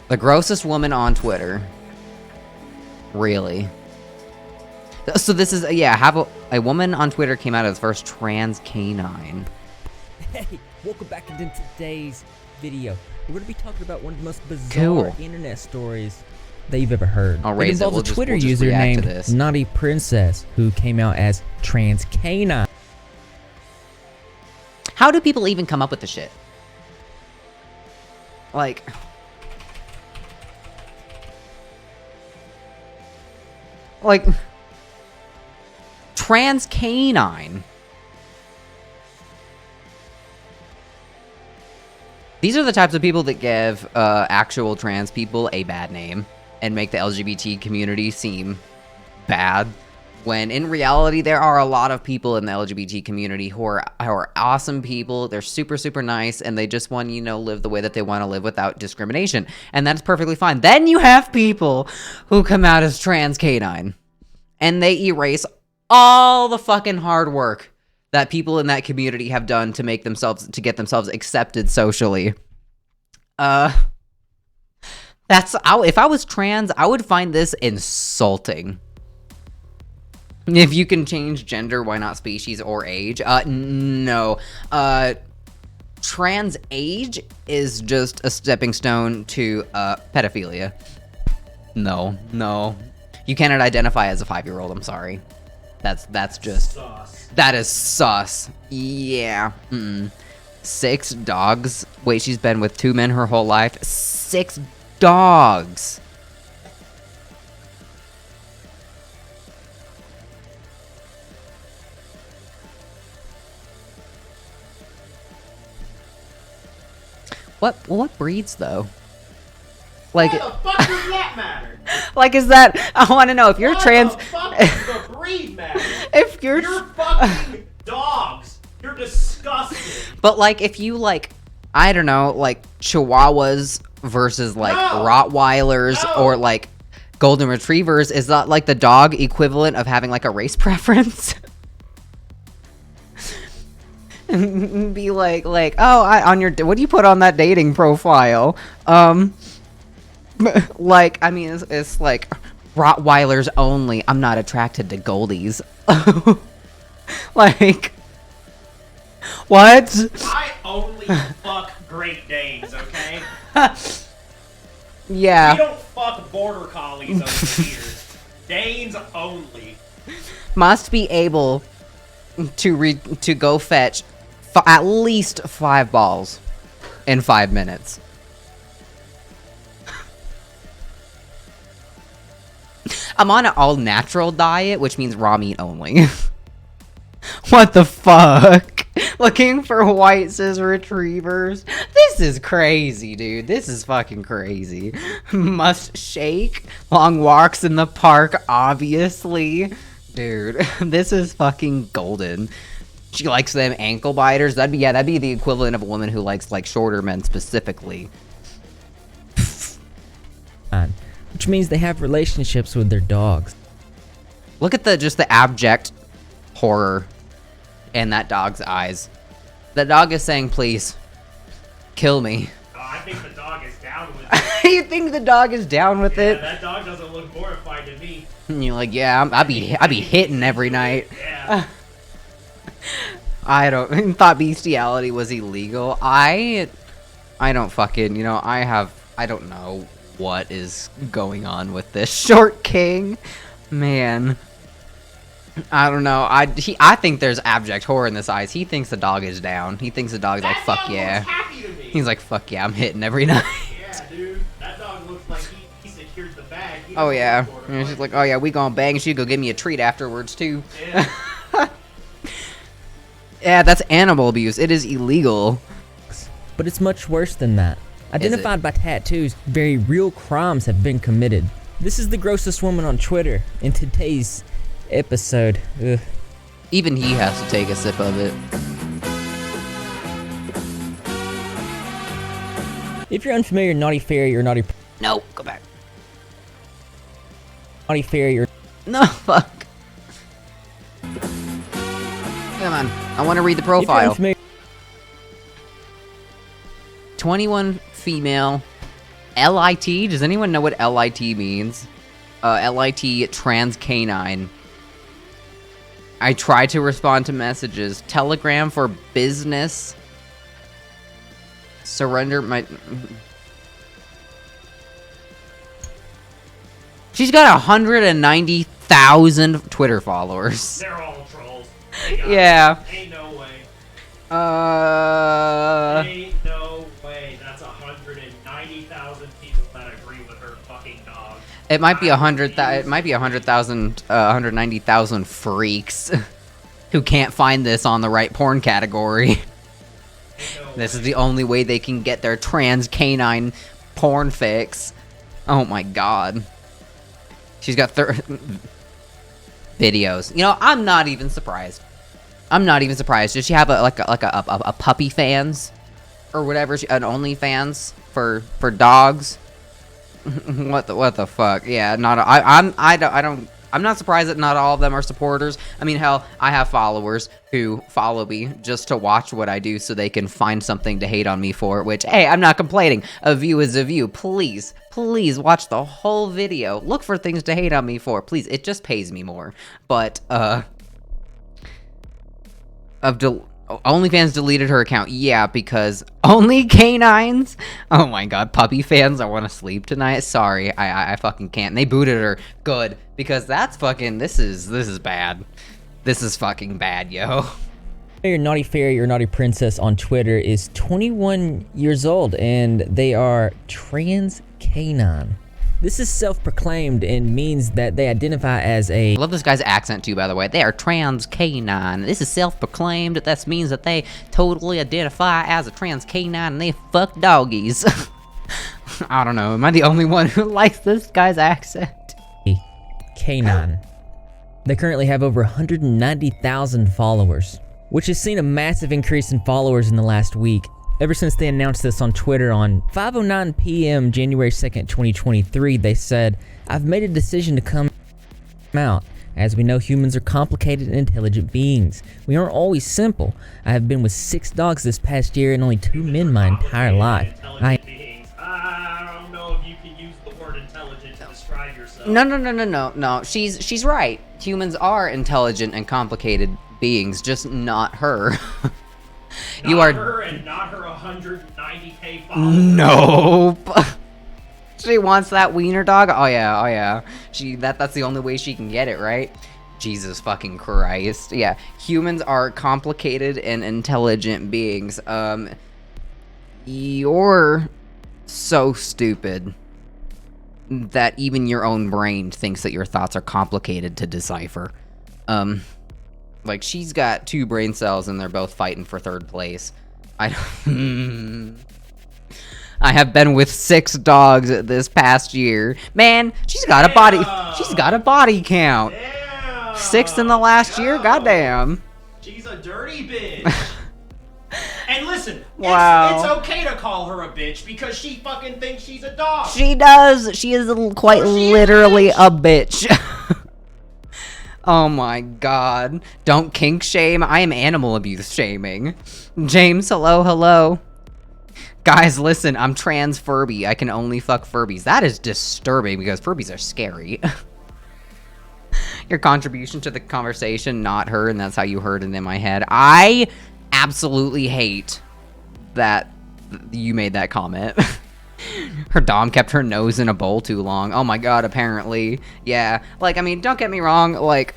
The grossest woman on Twitter. Really? So this is, yeah, have a woman on Twitter came out as first trans canine. Hey, welcome back into today's video. We're going to be talking about one of the most bizarre internet stories that you've ever heard. I'll raise it involves a Twitter user named Naughty Princess who came out as trans canine. How do people even come up with the shit? Like... trans canine. These are the types of people that give actual trans people a bad name and make the LGBT community seem bad, when in reality there are a lot of people in the LGBT community who are awesome people. They're super, super nice, and they just want, live the way that they want to live without discrimination, and that's perfectly fine. Then you have people who come out as trans canine, and they erase all the fucking hard work that people in that community have done to get themselves accepted socially. If I was trans, I would find this insulting. If you can change gender, why not species or age? No. Trans age is just a stepping stone to pedophilia. No. You cannot identify as a 5-year-old, I'm sorry. That's just... sus. That is sus. Yeah. 6 dogs. Wait, she's been with 2 men her whole life. 6 dogs. What breeds though? Like, Why the fuck does that matter? Like, is that? I want to know if you're trans. Why the fuck does the breed matter? If you're fucking dogs. You're disgusting. But like, if you like, I don't know, like Chihuahuas versus like Rottweilers or like Golden Retrievers, is that like the dog equivalent of having like a race preference? Be like, oh, on your, what do you put on that dating profile? Like, I mean, it's like Rottweilers only. I'm not attracted to Goldies. Like, what? I only fuck Great Danes, okay? Yeah. We don't fuck border collies over here. Danes only. Must be able to go fetch at least 5 balls in 5 minutes. I'm on an all-natural diet, which means raw meat only. What the fuck? Looking for white cis retrievers? This is crazy, dude. This is fucking crazy. Must shake. Long walks in the park, obviously. Dude, this is fucking golden. She likes them ankle biters. That'd be the equivalent of a woman who likes like shorter men specifically. Which means they have relationships with their dogs. Look at the abject horror in that dog's eyes. That dog is saying, please, kill me. I think the dog is down with it. You think the dog is down with Yeah, it? that dog doesn't look mortified to me. And you're like, yeah, I be hitting every night. Yeah. I don't thought bestiality was illegal. I don't fucking, I don't know what is going on with this short king. Man. I don't know. I think there's abject horror in this eyes. He thinks the dog is down. He thinks the dog's like, fuck dog yeah. looks happy to me. He's like, fuck yeah, I'm hitting every night. Yeah, dude. That dog looks like he secured the bag. He Oh doesn't yeah. look mortified. And she's like, oh yeah, we gonna bang. She go give me a treat afterwards too. Yeah. Yeah, that's animal abuse. It is illegal. But it's much worse than that. Identified by tattoos, very real crimes have been committed. This is the grossest woman on Twitter in today's episode. Ugh. Even he has to take a sip of it. If you're unfamiliar, Naughty Fairy or Naughty No, go back. Fairy or No, fuck. Come on. I want to read the if you're profile. unfamiliar, 21 female. LIT? Does anyone know what LIT means? LIT trans canine. I try to respond to messages. Telegram for business. Surrender my... She's got 190,000 Twitter followers. They're all trolls. They got Yeah. it. Ain't no way. Ain't no way. That's 190,000 people that agree with her fucking dog. It might be 100,000. It might be 100,000, 190,000 freaks who can't find this on the right porn category. Ain't no This way. is the only way they can get their trans canine porn fix. Oh my god. She's got videos. You know, I'm not even surprised. I'm not even surprised. Does she have a puppy fans or whatever? An OnlyFans for dogs? What the fuck? Yeah, I'm not surprised that not all of them are supporters. I mean, hell, I have followers who follow me just to watch what I do so they can find something to hate on me for, which, hey, I'm not complaining. A view is a view. Please watch the whole video. Look for things to hate on me for. Please, it just pays me more. But, OnlyFans deleted her account. Yeah, because only canines? Oh my god, puppy fans, I want to sleep tonight. Sorry, I fucking can't. And they booted her. Good, because that's fucking, this is bad. This is fucking bad, yo. your Naughty Fairy or Naughty Princess on Twitter is 21 years old and they are trans canine. This is self-proclaimed and means that they identify as a... I love this guy's accent too, by the way. They are trans canine. This is self-proclaimed. That means that they totally identify as a trans canine and they fuck doggies. I don't know. Am I the only one who likes this guy's accent? canine. They currently have over 190,000 followers, which has seen a massive increase in followers in the last week. Ever since they announced this on Twitter on 5:09 p.m. January 2nd, 2023, they said, "I've made a decision to come out. As we know, humans are complicated and intelligent beings. We aren't always simple. I have been with 6 dogs this past year and only 2 men my entire life. Intelligent beings. I don't know if you can use the No. She's right. Humans are intelligent and complicated beings, just not her. You Not are her and not her 190K followers. nope. She wants that wiener dog. Oh yeah. That's the only way she can get it, right? Jesus fucking Christ. Yeah, humans are complicated and intelligent beings. You're so stupid that even your own brain thinks that your thoughts are complicated to decipher. Like, she's got 2 brain cells and they're both fighting for 3rd place. I have been with 6 dogs this past year. Man, she's got a body count. Damn. 6 in the last year, goddamn. She's a dirty bitch. And listen, Wow. it's okay to call her a bitch because she fucking thinks she's a dog. She does. She is quite Oh, she is a literally a bitch. Oh my god. Don't kink shame. I am animal abuse shaming. James, hello. Guys, listen, I'm trans Furby. I can only fuck Furbies. That is disturbing because Furbies are scary. Your contribution to the conversation, not her, and that's how you heard it in my head. I absolutely hate that you made that comment. Her dom kept her nose in a bowl too long. Oh my god, apparently. Yeah, like, I mean, don't get me wrong, like,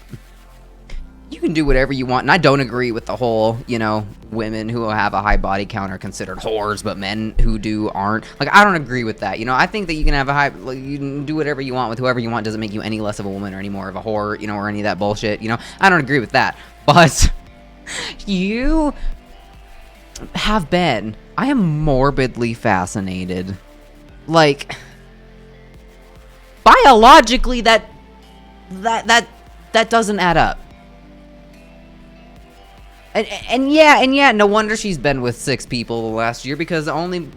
you can do whatever you want, and I don't agree with the whole, you know, women who have a high body count are considered whores, but men who do aren't. Like, I don't agree with that, you know? I think that you can have a high, like, you can do whatever you want with whoever you want, doesn't make you any less of a woman or any more of a whore, you know, or any of that bullshit, you know? I don't agree with that, but you have been. I am morbidly fascinated. Like, biologically, that doesn't add up. And yeah, no wonder she's been with 6 people the last year, because the only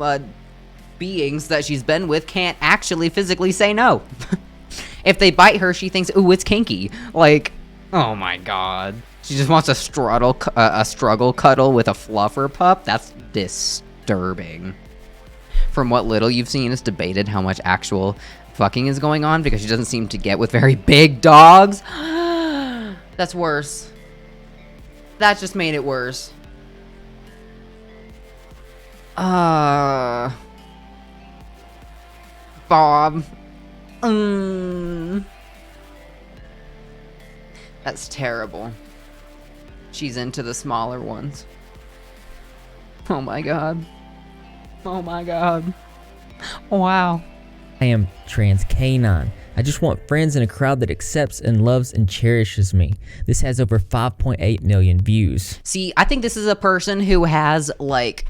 beings that she's been with can't actually physically say no. If they bite her, she thinks, ooh, it's kinky. Like, oh my god. She just wants a struggle cuddle with a fluffer pup? That's disturbing. From what little you've seen, it's debated how much actual fucking is going on, because she doesn't seem to get with very big dogs. That's worse. That just made it worse. Bob. That's terrible. She's into the smaller ones. Oh my god. Oh my god. Wow. I am trans canine. I just want friends in a crowd that accepts and loves and cherishes me. This has over 5.8 million views. See, I think this is a person who has like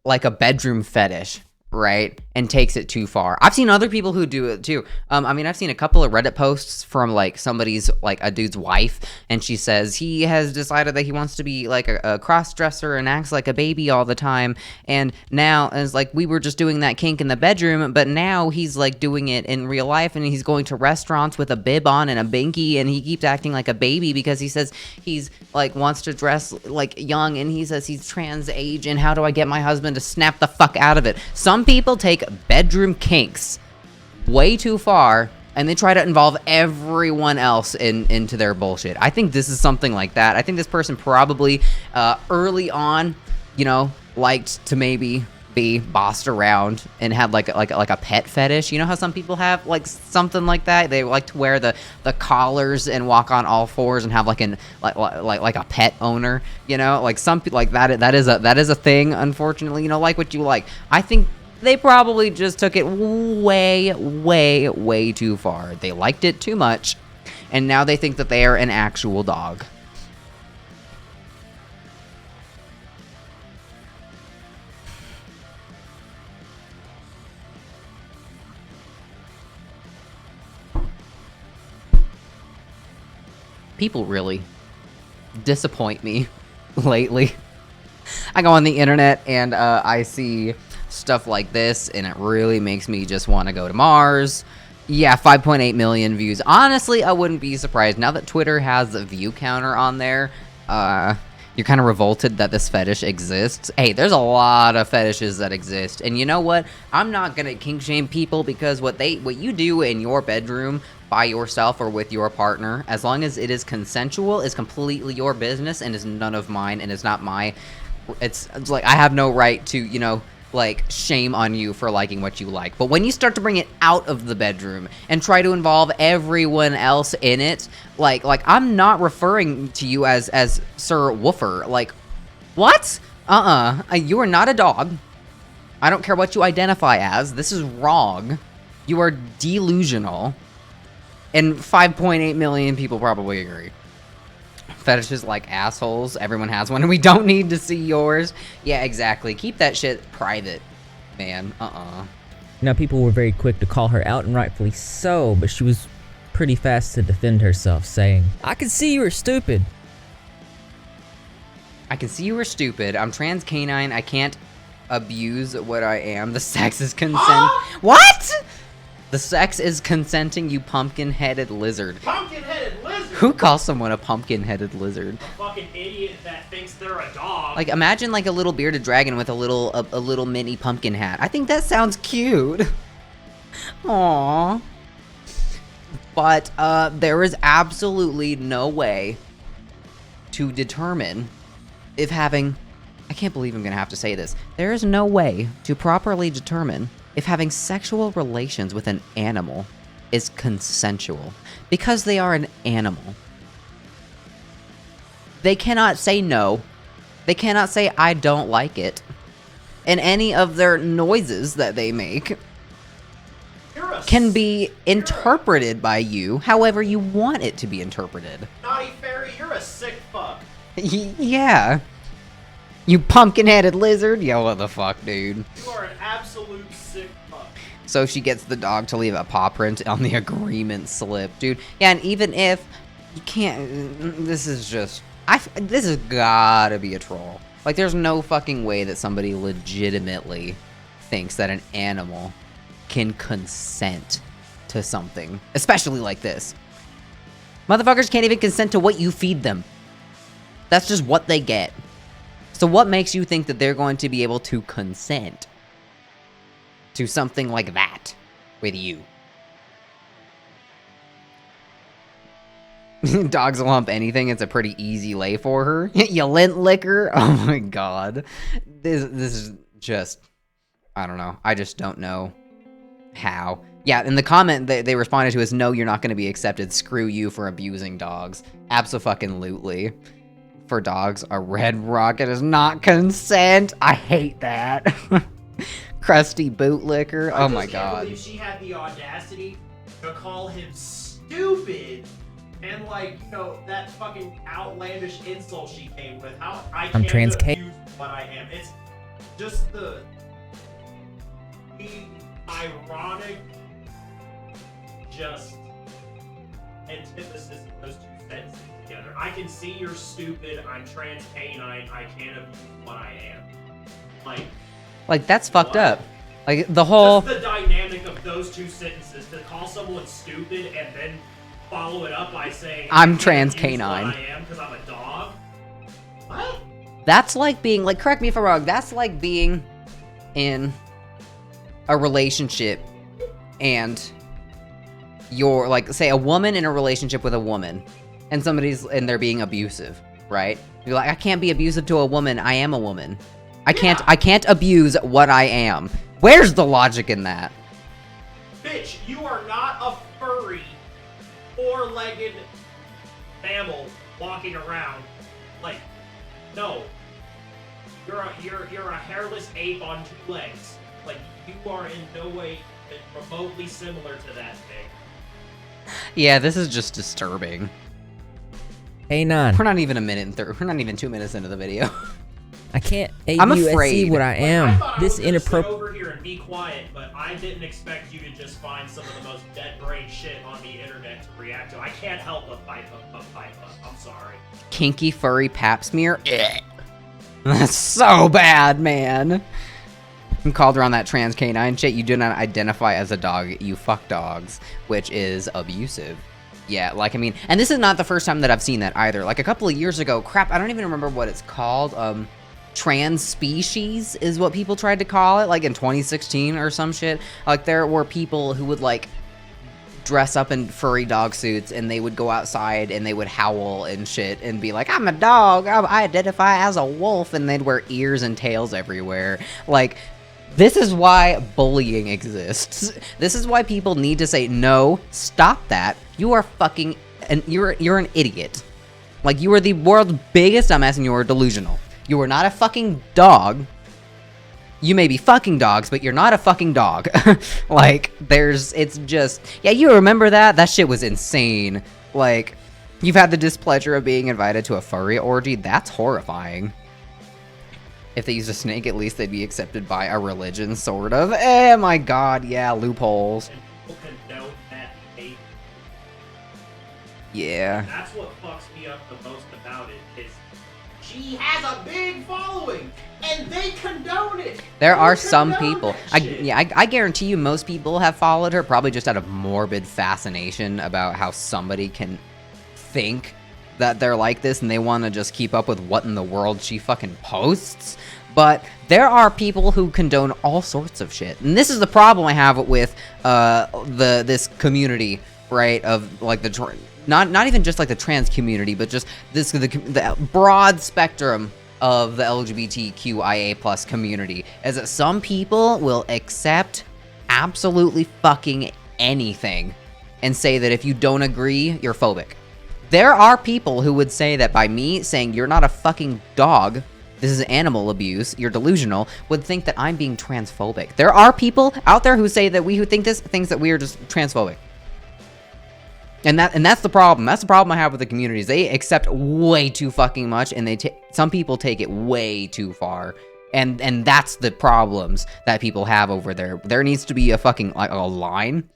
a bedroom fetish, right? And takes it too far. I've seen other people who do it too. I mean, I've seen a couple of Reddit posts from like somebody's, like a dude's wife, and she says he has decided that he wants to be like a cross-dresser and acts like a baby all the time, and now it's like, we were just doing that kink in the bedroom, but now he's like doing it in real life, and he's going to restaurants with a bib on and a binky, and he keeps acting like a baby because he says he's like wants to dress like young, and he says he's trans age, and how do I get my husband to snap the fuck out of it? Some people take bedroom kinks way too far, and they try to involve everyone else into their bullshit. I think this is something like that. I think this person probably early on, you know, liked to maybe be bossed around and had like a pet fetish. You know how some people have like something like that? They like to wear the collars and walk on all fours and have like a pet owner. You know, like some people like that. That is a thing. Unfortunately, you know, like what you like. I think they probably just took it way too far. They liked it too much, and now they think that they are an actual dog. People really disappoint me lately. I go on the internet and I see stuff like this, and it really makes me just want to go to Mars. Yeah, 5.8 million views. Honestly, I wouldn't be surprised. Now that Twitter has the view counter on there, you're kind of revolted that this fetish exists. Hey, there's a lot of fetishes that exist, and you know what? I'm not gonna kink shame people, because what you do in your bedroom by yourself or with your partner, as long as it is consensual, is completely your business and is none of mine and is not my... It's like, I have no right to, you know, like, shame on you for liking what you like. But when you start to bring it out of the bedroom and try to involve everyone else in it, like I'm not referring to you as Sir Woofer. Like, what? You are not a dog. I don't care what you identify as. This is wrong. You are delusional. And 5.8 million people probably agree. Fetishes like assholes. Everyone has one, and we don't need to see yours. Yeah, exactly. Keep that shit private, man. Now, people were very quick to call her out, and rightfully so, but she was pretty fast to defend herself, saying, "I can see you were stupid." I can see you were stupid. I'm trans canine. I can't abuse what I am. The sex is consent. What? The sex is consenting, you pumpkin-headed lizard. Pumpkin-headed lizard? Who calls someone a pumpkin-headed lizard? A fucking idiot that thinks they're a dog. Like, imagine like a little bearded dragon with a little mini pumpkin hat. I think that sounds cute. Aww. But there is absolutely no way to determine if having... I can't believe I'm gonna have to say this. There is no way to properly determine if having sexual relations with an animal is consensual, because they are an animal. They cannot say no. They cannot say, I don't like it. And any of their noises that they make can be interpreted by you however you want it to be interpreted. Naughty fairy, you're a sick fuck. Yeah. You pumpkin-headed lizard? Yo, what the fuck, dude? You are an absolute sick fuck. So she gets the dog to leave a paw print on the agreement slip, dude. Yeah, and even if you can't... This is just... this has gotta be a troll. Like, there's no fucking way that somebody legitimately thinks that an animal can consent to something. Especially like this. Motherfuckers can't even consent to what you feed them. That's just what they get. So what makes you think that they're going to be able to consent to something like that with you? Dogs will hump anything. It's a pretty easy lay for her. You lint licker? Oh my god. This is just... I don't know. I just don't know how. Yeah, in the comment they responded to is, no, you're not going to be accepted. Screw you for abusing dogs. Abso-fucking-lutely. For dogs, a red rocket is not consent. I hate that. Crusty bootlicker. Oh my god. I can't believe she had the audacity to call him stupid, and like, you know, that fucking outlandish insult she came with. How I'm trans abuse what I am. It's just the ironic, just antithesis of those two sentences together. I can see you're stupid. I'm trans canine. I can't abuse what I am. Like that's fucked up. Like the whole... Just the dynamic of those two sentences, to call someone stupid and then follow it up by saying, I'm trans canine. What I am because I'm a dog? What? That's like being, like, correct me if I'm wrong, that's like being in a relationship and you're, like, say a woman in a relationship with a woman and they're being abusive, right? You're like, I can't be abusive to a woman, I am a woman. I can't abuse what I am. Where's the logic in that? Bitch, you are not a furry, four-legged mammal walking around. Like, no. You're a hairless ape on two legs. Like, you are in no way remotely similar to that thing. Yeah, this is just disturbing. Hey, Nan. We're not even we're not even 2 minutes into the video. I can't I'm afraid. what I am. I thought This I was gonna sit inappropriate. over here and be quiet, but I didn't expect you to just find some of the most dead brain shit on the internet to react to. I can't help but pipe up. I'm sorry. Kinky furry pap smear? Ugh. That's so bad, man. I'm called around that trans canine shit. You do not identify as a dog. You fuck dogs, which is abusive. Yeah, like, I mean, and this is not the first time that I've seen that either. Like, a couple of years ago, crap, I don't even remember what it's called. Trans species is what people tried to call it, like in 2016 or some shit. Like, there were people who would, like, dress up in furry dog suits and they would go outside and they would howl and shit and be like, I'm a dog, I identify as a wolf, and they'd wear ears and tails everywhere. Like, this is why bullying exists. This is why people need to say, no, stop that. You are fucking, and you're an idiot. Like, you are the world's biggest dumbass and you are delusional. You are not a fucking dog. You may be fucking dogs, but you're not a fucking dog. Like, it's just, yeah, you remember that? That shit was insane. Like, you've had the displeasure of being invited to a furry orgy? That's horrifying. If they used a snake, at least they'd be accepted by a religion, sort of. Eh, my god, yeah, loopholes. And people condone that hate. Yeah. That's what fucks me up the most about it, is she has a big following, and they condone it. There They are some condone people. that shit. I guarantee you most people have followed her, probably just out of morbid fascination about how somebody can think that they're like this and they want to just keep up with what in the world she fucking posts. But there are people who condone all sorts of shit. And this is the problem I have with this community, right, of like not even just like the trans community, but just the broad spectrum of the LGBTQIA plus community, is that some people will accept absolutely fucking anything and say that if you don't agree, you're phobic. There are people who would say that by me saying you're not a fucking dog, this is animal abuse, you're delusional, would think that I'm being transphobic. There are people out there who say that who think this thinks that we are just transphobic. And that's the problem. That's the problem I have with the communities. They accept way too fucking much, and some people take it way too far. And that's the problems that people have over there. There needs to be a fucking like a line.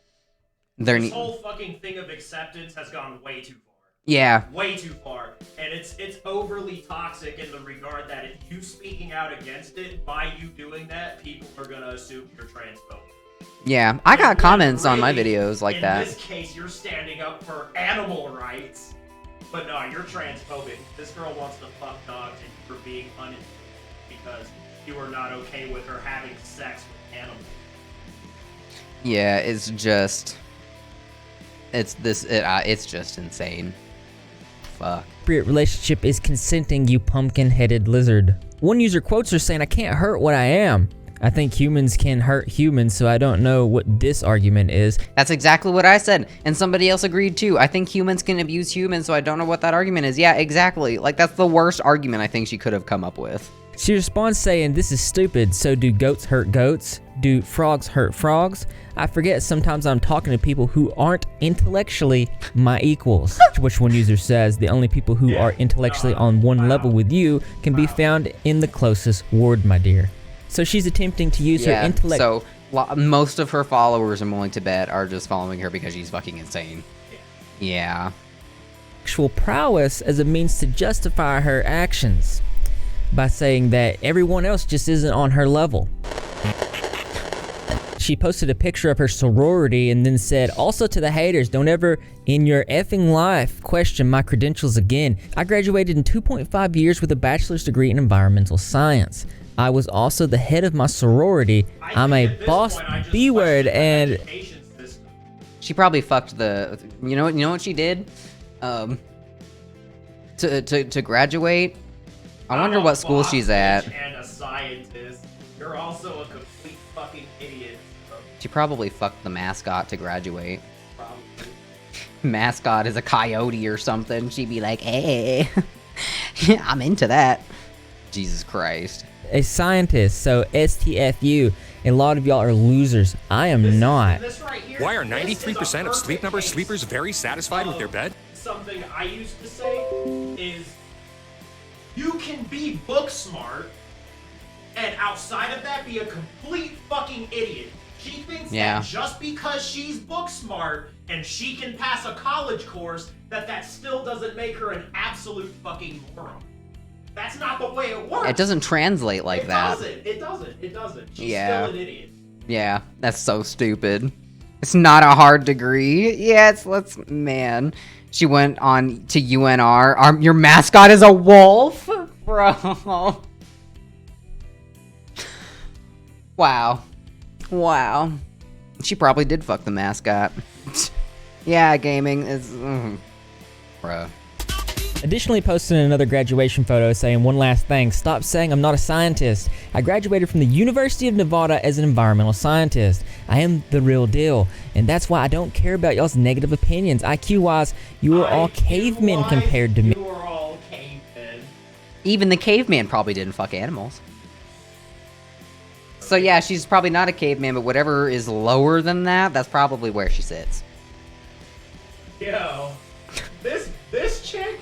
This whole fucking thing of acceptance has gone way too far. Yeah. Way too far. And it's overly toxic in the regard that if you speaking out against it, by you doing that, people are gonna assume you're transphobic. Yeah, I got When comments on my really, videos like that. In this case, you're standing up for animal rights, but no, you're transphobic. This girl wants to fuck dogs and you're being uninterested because you are not okay with her having sex with animals. Yeah, it's just insane. Fuck. Appropriate relationship is consenting, you pumpkin-headed lizard. One user quotes her saying, I can't hurt what I am. I think humans can hurt humans, so I don't know what this argument is. That's exactly what I said, and somebody else agreed too. I think humans can abuse humans, so I don't know what that argument is. Yeah, exactly. Like, that's the worst argument I think she could have come up with. She responds saying, this is stupid, so do goats hurt goats? Do frogs hurt frogs? I forget sometimes I'm talking to people who aren't intellectually my equals. Which one user says, the only people who are intellectually on one level with you can be found in the closest ward, my dear. So she's attempting to use her intellect. So most of her followers, I'm willing to bet, are just following her because she's fucking insane. Yeah. Intellectual prowess as a means to justify her actions by saying that everyone else just isn't on her level. She posted a picture of her sorority and then said, also to the haters, don't ever in your effing life question my credentials again. I graduated in 2.5 years with a bachelor's degree in environmental science. I was also the head of my sorority. I'm a boss B-word and... She probably fucked the... You know what she did? To graduate? I wonder what school she's at. And a scientist. You're also a complete fucking idiot. She probably fucked the mascot to graduate. Probably. Mascot is a coyote or something. She'd be like, hey, I'm into that. Jesus Christ. A scientist, so STFU. A lot of y'all are losers. I am not. This right here, Why are this is a 93% of Sleep perfect Number case sleepers very satisfied with their bed? Something I used to say is, you can be book smart, and outside of that, be a complete fucking idiot. She thinks Yeah. that just because she's book smart and she can pass a college course, that still doesn't make her an absolute fucking moron. That's not the way it works. It doesnn't translate like that. It doesn't. She's Yeah. still an idiot. Yeah, that's so stupid. It's not a hard degree. Yeah, man. She went on to UNR. Your mascot is a wolf? Bro. Wow. She probably did fuck the mascot. Yeah, gaming is... Bruh. Additionally, posted another graduation photo saying, "One last thing, stop saying I'm not a scientist. I graduated from the University of Nevada as an environmental scientist. I am the real deal, and that's why I don't care about y'all's negative opinions. IQ-wise, you are all cavemen IQ-wise, compared to me." You are all cavemen. Even the caveman probably didn't fuck animals. So yeah, she's probably not a caveman, but whatever is lower than that, that's probably where she sits. Yo, this chick,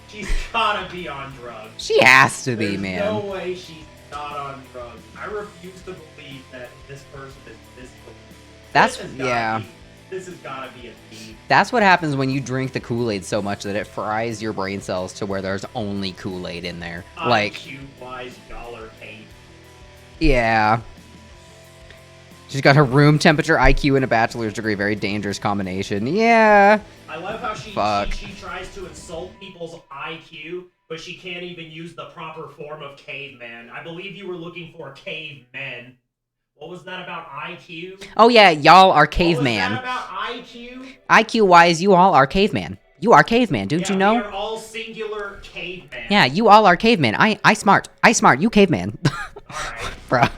she's gotta be on drugs. She has to be, There's man. no way she's not on drugs. I refuse to believe that this person is this. That's- this has gotta yeah. This has gotta be a thief. That's what happens when you drink the Kool-Aid so much that it fries your brain cells to where there's only Kool-Aid in there. Like, IQ-wise, y'all are cave. yeah. She's got her room temperature, IQ, and a bachelor's degree. Very dangerous combination. Yeah. I love how she tries to insult people's IQ, but she can't even use the proper form of caveman. I believe you were looking for cavemen. What was that about IQ? Oh yeah, y'all are What was caveman. that about IQ? IQ-wise, you all are caveman. You are caveman, don't you We know? are all singular cavemen. Yeah, you all are caveman. I smart, you caveman. Alright, Bruh.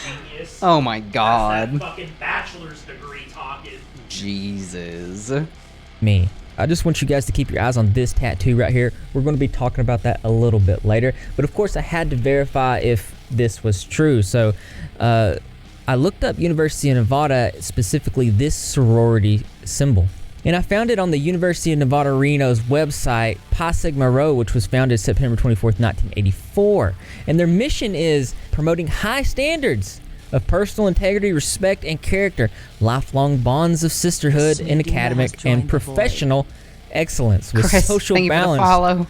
genius. Oh my That's god. that fucking bachelor's degree talking. Jesus. Me. I just want you guys to keep your eyes on this tattoo right here. We're going to be talking about that a little bit later. But of course, I had to verify if this was true. So I looked up University of Nevada, specifically this sorority symbol. And I found it on the University of Nevada, Reno's website, Pi Sigma Rho, which was founded September 24th, 1984. And their mission is promoting high standards of personal integrity, respect, and character, lifelong bonds of sisterhood, and Sneaky academic has and joined the void. professional excellence with Chris, social thank you for the balance. follow.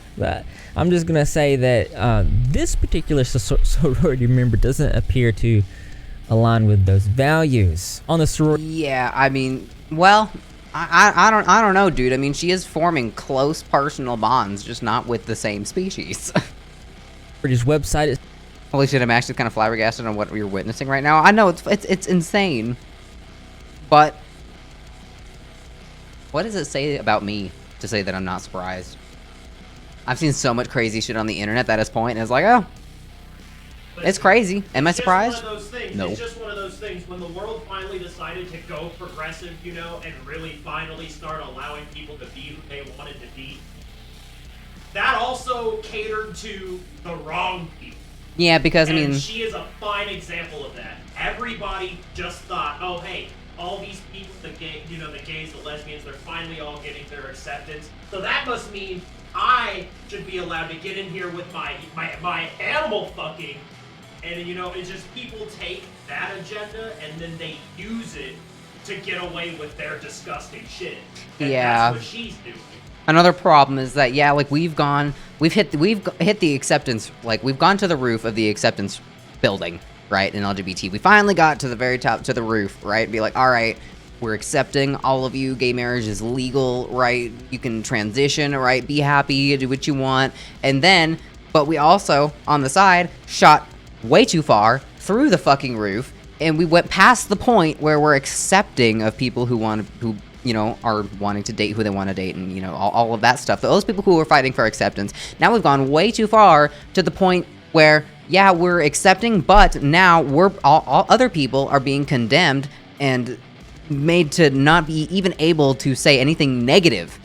I'm just gonna say that this particular sorority member doesn't appear to align with those values. On the sorority Yeah, I mean, well, I don't know, dude. I mean, she is forming close personal bonds, just not with the same species. website, Holy shit, I'm actually kind of flabbergasted on what you're witnessing right now. I know it's insane, but what does it say about me to say that I'm not surprised? I've seen so much crazy shit on the internet at this point, and it's like, oh, it's crazy. Am I It's just surprised? one of those things. No. It's just one of those things. When the world finally decided to go progressive, you know, and really finally start allowing people to be who they wanted to be, that also catered to the wrong people. Yeah, because I And mean, she is a fine example of that. Everybody just thought, oh hey, all these people, the gay, you know, the gays, the lesbians, they're finally all getting their acceptance. So that must mean I should be allowed to get in here with my animal fucking. And you know, it's just people take that agenda and then they use it to get away with their disgusting shit. And Yeah. that's what she's doing. another problem is that, yeah, like we've hit the acceptance, like we've gone to the roof of the acceptance building, right, in LGBT. We finally got to the very top, to the roof, right, be like, all right, we're accepting all of you, gay marriage is legal, right, you can transition, right, be happy, do what you want, and then, but we also, on the side, shot way too far through the fucking roof, and we went past the point where we're accepting of people who you know, are wanting to date who they want to date, and, you know, all of that stuff. Those people who are fighting for acceptance. Now we've gone way too far to the point where, yeah, we're accepting, but now we're all other people are being condemned and made to not be even able to say anything negative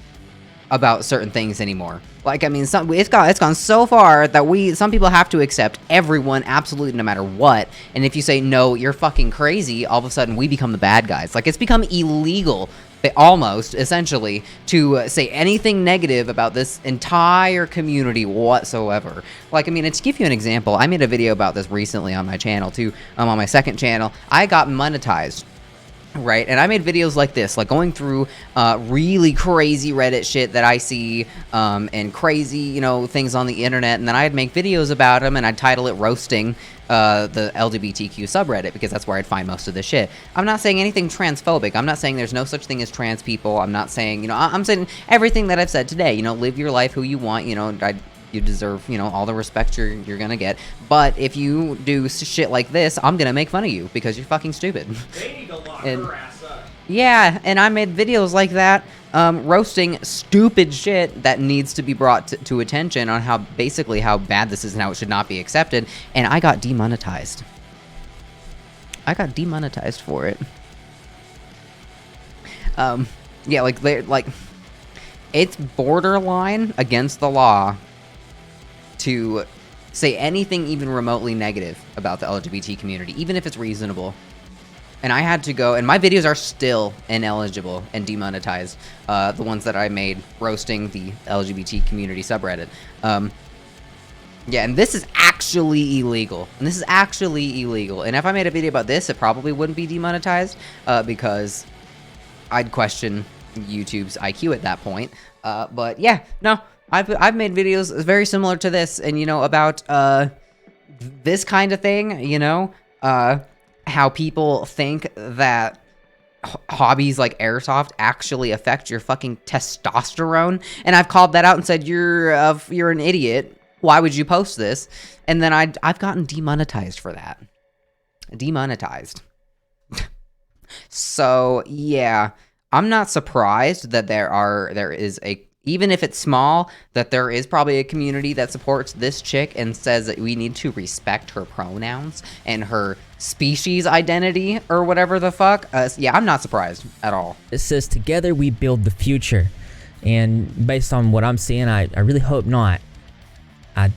about certain things anymore. Like, I mean, it's gone so far that some people have to accept everyone absolutely no matter what. And if you say, no, you're fucking crazy, all of a sudden we become the bad guys. Like, it's become illegal, almost, essentially, to say anything negative about this entire community whatsoever. Like, I mean, to give you an example, I made a video about this recently on my channel, too. On my second channel. I got monetized. Right, and I made videos like this, like going through really crazy Reddit shit that I see, and crazy, you know, things on the internet, and then I'd make videos about them, and I'd title it Roasting the LGBTQ subreddit, because that's where I'd find most of this shit. I'm not saying anything transphobic. I'm not saying there's no such thing as trans people. I'm not saying, you know, I'm saying everything that I've said today. You know, live your life who you want, you know, you deserve, you know, all the respect you're gonna get. But if you do shit like this, I'm gonna make fun of you because you're fucking stupid. They need to lock And- her ass up. Yeah, and I made videos like that, roasting stupid shit that needs to be brought to attention on how bad this is and how it should not be accepted, and I got demonetized. I got demonetized for it. Yeah, like, it's borderline against the law to say anything even remotely negative about the LGBT community, even if it's reasonable. And I had to go, and my videos are still ineligible and demonetized, the ones that I made roasting the LGBT community subreddit. Yeah, and this is actually illegal. And if I made a video about this, it probably wouldn't be demonetized, because I'd question YouTube's IQ at that point. But yeah, no, I've made videos very similar to this, and about this kind of thing, how people think that hobbies like airsoft actually affect your fucking testosterone, and I've called that out and said you're an idiot. Why would you post this? And then I've gotten demonetized for that. Demonetized. So yeah, I'm not surprised that there is even if it's small, that there is probably a community that supports this chick and says that we need to respect her pronouns and her species identity or whatever the fuck. Yeah, I'm not surprised at all. It says, together we build the future. And based on what I'm seeing, I really hope not. I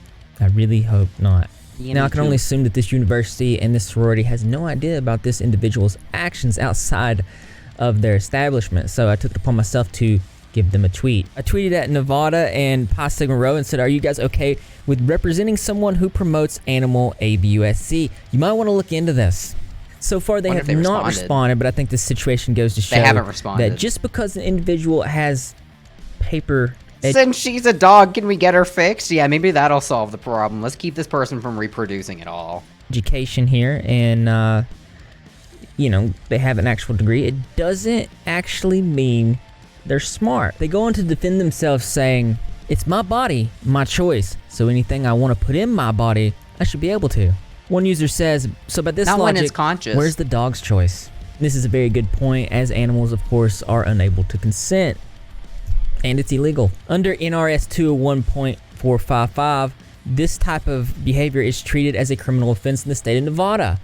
really hope not. Now, I can only assume that this university and this sorority has no idea about this individual's actions outside of their establishment. So I took it upon myself to give them a tweet. I tweeted at Nevada and Pi Sigma Rho and said, are you guys okay with representing someone who promotes animal abusc? You might want to look into this. So far, they have not responded, but I think this situation goes to show that just because an individual has paper... Since she's a dog, can we get her fixed? Yeah, maybe that'll solve the problem. Let's keep this person from reproducing at all. Education here, and, they have an actual degree. It doesn't actually mean they're smart. They go on to defend themselves saying, it's my body, my choice, so anything I want to put in my body, I should be able to. One user says, so by this logic, when it's conscious, where's the dog's choice? This is a very good point, as animals, of course, are unable to consent, and it's illegal. Under NRS 201.455, this type of behavior is treated as a criminal offense in the state of Nevada.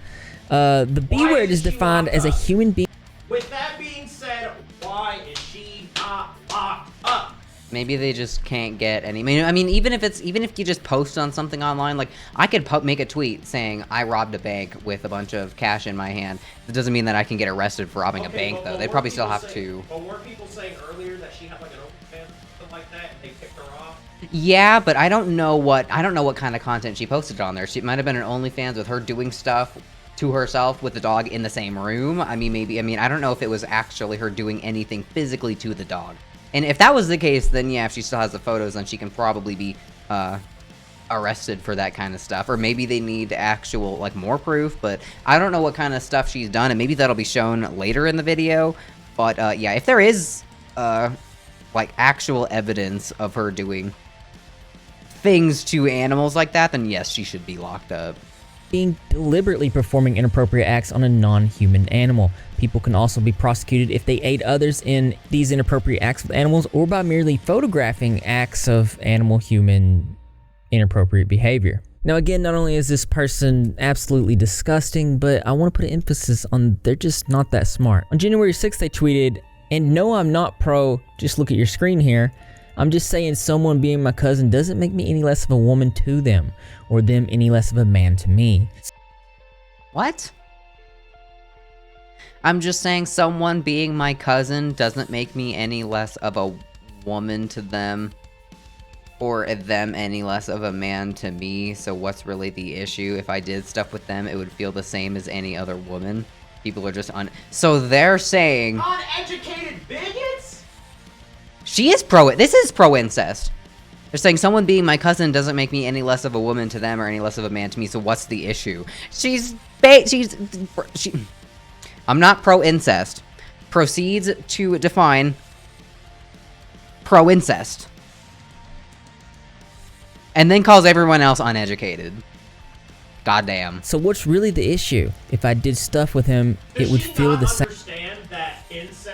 The B word is defined as a human being. With that being said, why is she not locked up? Maybe they just can't get any. I mean, even if you just post on something online, like I could make a tweet saying I robbed a bank with a bunch of cash in my hand. It doesn't mean that I can get arrested for robbing a bank, though. They'd probably still have to. But weren't people saying earlier that she had like an OnlyFans or something like that, and they kicked her off? Yeah, but I don't know what kind of content she posted on there. She might have been an OnlyFans with her doing stuff to herself with the dog in the same room. I mean, I don't know if it was actually her doing anything physically to the dog. And if that was the case, then yeah, if she still has the photos, then she can probably be arrested for that kind of stuff. Or maybe they need actual, like, more proof, but I don't know what kind of stuff she's done, and maybe that'll be shown later in the video. But yeah, if there is, like, actual evidence of her doing things to animals like that, then yes, she should be locked up. Being deliberately performing inappropriate acts on a non-human animal. People can also be prosecuted if they aid others in these inappropriate acts with animals, or by merely photographing acts of animal-human inappropriate behavior. Now again, not only is this person absolutely disgusting, but I want to put an emphasis on they're just not that smart. On January 6th, they tweeted, and no, I'm not pro, just look at your screen here. I'm just saying someone being my cousin doesn't make me any less of a woman to them, or them any less of a man to me. What? I'm just saying someone being my cousin doesn't make me any less of a woman to them, or them any less of a man to me, so what's really the issue? If I did stuff with them, it would feel the same as any other woman. People are just so they're saying... Uneducated bigots? This is pro-incest. They're saying someone being my cousin doesn't make me any less of a woman to them or any less of a man to me, so what's the issue? I'm not pro-incest. Proceeds to define pro-incest. And then calls everyone else uneducated. Goddamn. So what's really the issue? If I did stuff with him, it would feel the same. Understand that incest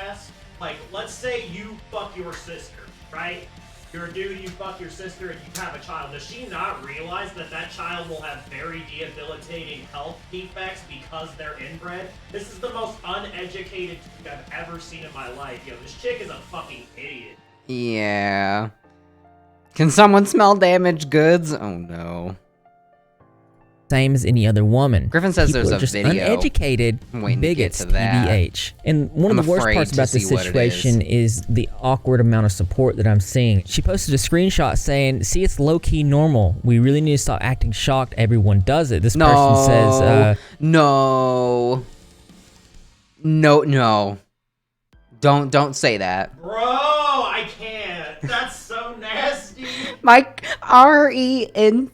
let's say you fuck your sister, right? You're a dude, you fuck your sister, and you have a child. Does she not realize that that child will have very debilitating health defects because they're inbred? This is the most uneducated dude I've ever seen in my life. Yo, this chick is a fucking idiot. Yeah. Can someone smell damaged goods? Oh no. Same as any other woman. Griffin says People there's are a just video. uneducated I'm waiting to get bigots, to that. TBH. And one of I'm the worst afraid parts to about this see what it situation is the awkward amount of support that I'm seeing. She posted a screenshot saying, "See, it's low-key normal. We really need to stop acting shocked. Everyone does it." This person says, no. Don't say that. Bro, I can't. That's so nasty. Mike, R-E-N...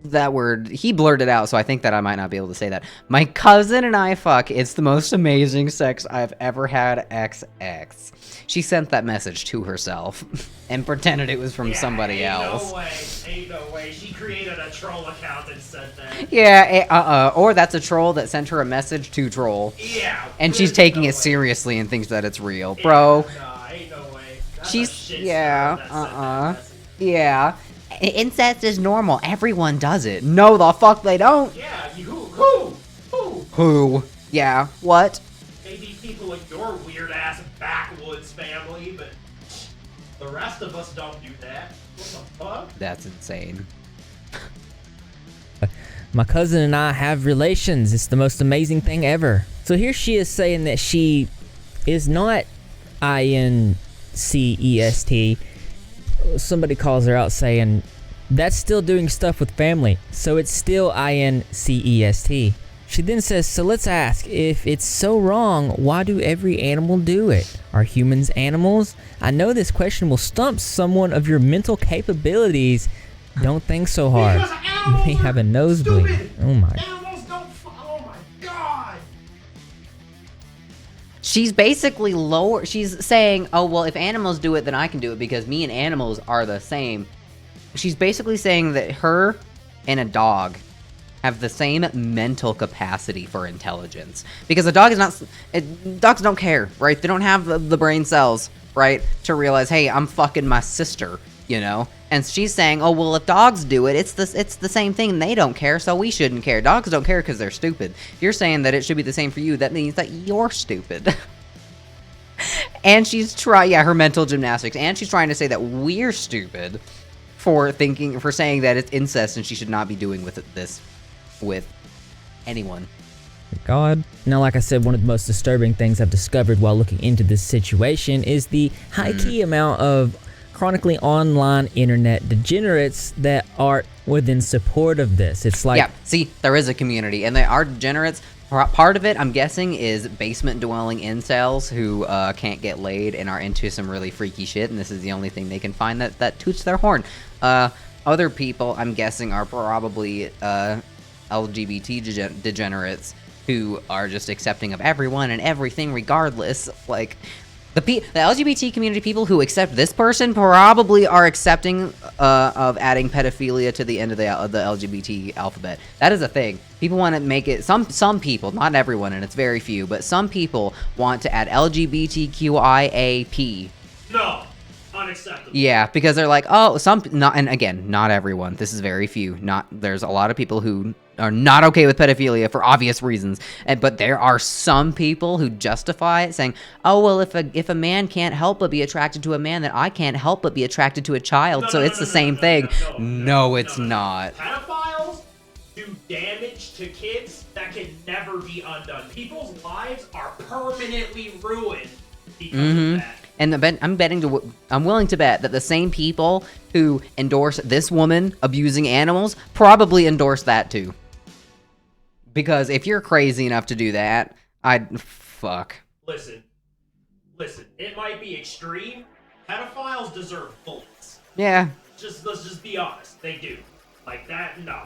That word, he blurted out, so I think that I might not be able to say that. My cousin and I fuck. It's the most amazing sex I've ever had. XX. She sent that message to herself and pretended it was from Yeah, somebody else. Ain't no way. She created a troll account and said that. Yeah, or that's a troll that sent her a message to troll. Yeah. And she's there's taking no it way. seriously and thinks that it's real. Yeah, Bro, Nah, ain't no way. That's she's, a shit yeah, star that sent that message. yeah. Incest is normal. Everyone does it. No, the fuck they don't. Yeah, who? Who? Yeah, what? Maybe people in your weird ass backwoods family, but the rest of us don't do that. What the fuck? That's insane. "My cousin and I have relations. It's the most amazing thing ever." So here she is saying that she is not INCEST. Somebody calls her out saying, "That's still doing stuff with family, so it's still INCEST." She then says, "So let's ask, if it's so wrong, why do every animal do it? Are humans animals? I know this question will stump someone of your mental capabilities. Don't think so hard. Because You animals may have a are nosebleed." stupid. Oh my. Animals don't. Oh my god. She's basically lower. She's saying, oh, well, if animals do it, then I can do it because me and animals are the same. She's basically saying that her and a dog have the same mental capacity for intelligence. Because a dog is not... dogs don't care, right? They don't have the brain cells, right? To realize, hey, I'm fucking my sister, you know? And she's saying, oh, well, if dogs do it, it's the same thing. They don't care, so we shouldn't care. Dogs don't care because they're stupid. You're saying that it should be the same for you. That means that you're stupid. And she's her mental gymnastics. And she's trying to say that we're stupid for saying that it's incest and she should not be doing this with anyone. God. Now, like I said, one of the most disturbing things I've discovered while looking into this situation is the high key amount of chronically online internet degenerates that are within support of this. It's like, yeah, see, there is a community, and they are degenerates. Part of it, I'm guessing, is basement-dwelling incels who can't get laid and are into some really freaky shit, and this is the only thing they can find that toots their horn. Other people, I'm guessing, are probably LGBT degenerates who are just accepting of everyone and everything regardless. Like, the LGBT community people who accept this person probably are accepting of adding pedophilia to the end of the LGBT alphabet. That is a thing. People want to make it, some people, not everyone, and it's very few, but some people want to add LGBTQIAP. No. Unacceptable. Yeah, because they're like, oh, and again, not everyone. This is very few. There's a lot of people who are not okay with pedophilia for obvious reasons, but there are some people who justify it, saying, "Oh, well, if a man can't help but be attracted to a man, then I can't help but be attracted to a child, so it's the same thing." No, it's not. Pedophiles do damage to kids that can never be undone. People's lives are permanently ruined because of that. And I'm willing to bet that the same people who endorse this woman abusing animals probably endorse that too. Because if you're crazy enough to do that, fuck. Listen, it might be extreme. Pedophiles deserve bullets. Yeah. Let's just be honest. They do. Like that, no.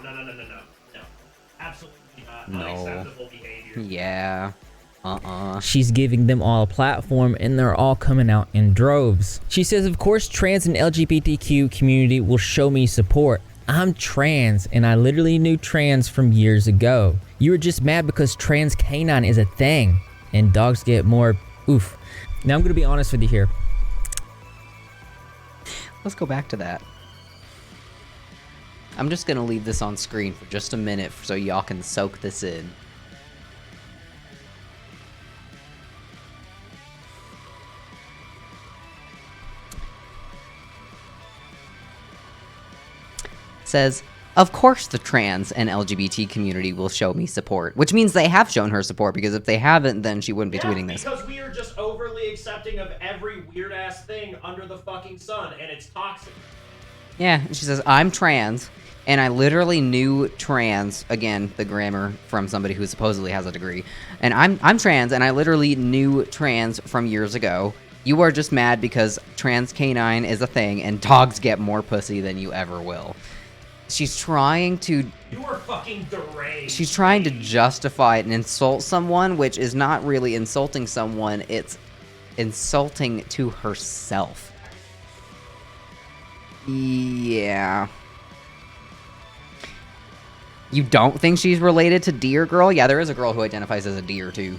Absolutely not. No. Unacceptable behavior. Yeah. She's giving them all a platform and they're all coming out in droves. She says, of course, trans and LGBTQ community will show me support. I'm trans and I literally knew trans from years ago. You were just mad because trans canine is a thing and dogs get more oof. Now I'm gonna be honest with you here. Let's go back to that. I'm just gonna leave this on screen for just a minute so y'all can soak this in. Says, of course the trans and LGBT community will show me support, which means they have shown her support, because if they haven't, then she wouldn't be tweeting this. Because we are just overly accepting of every weird-ass thing under the fucking sun, and it's toxic. Yeah, she says, I'm trans, and I literally knew trans, again, the grammar from somebody who supposedly has a degree, and I'm trans, and I literally knew trans from years ago. You are just mad because trans canine is a thing, and dogs get more pussy than you ever will. She's trying to... You are fucking deranged. She's trying to justify it and insult someone, which is not really insulting someone, it's insulting to herself. Yeah. You don't think she's related to Deer Girl? Yeah, there is a girl who identifies as a deer, too.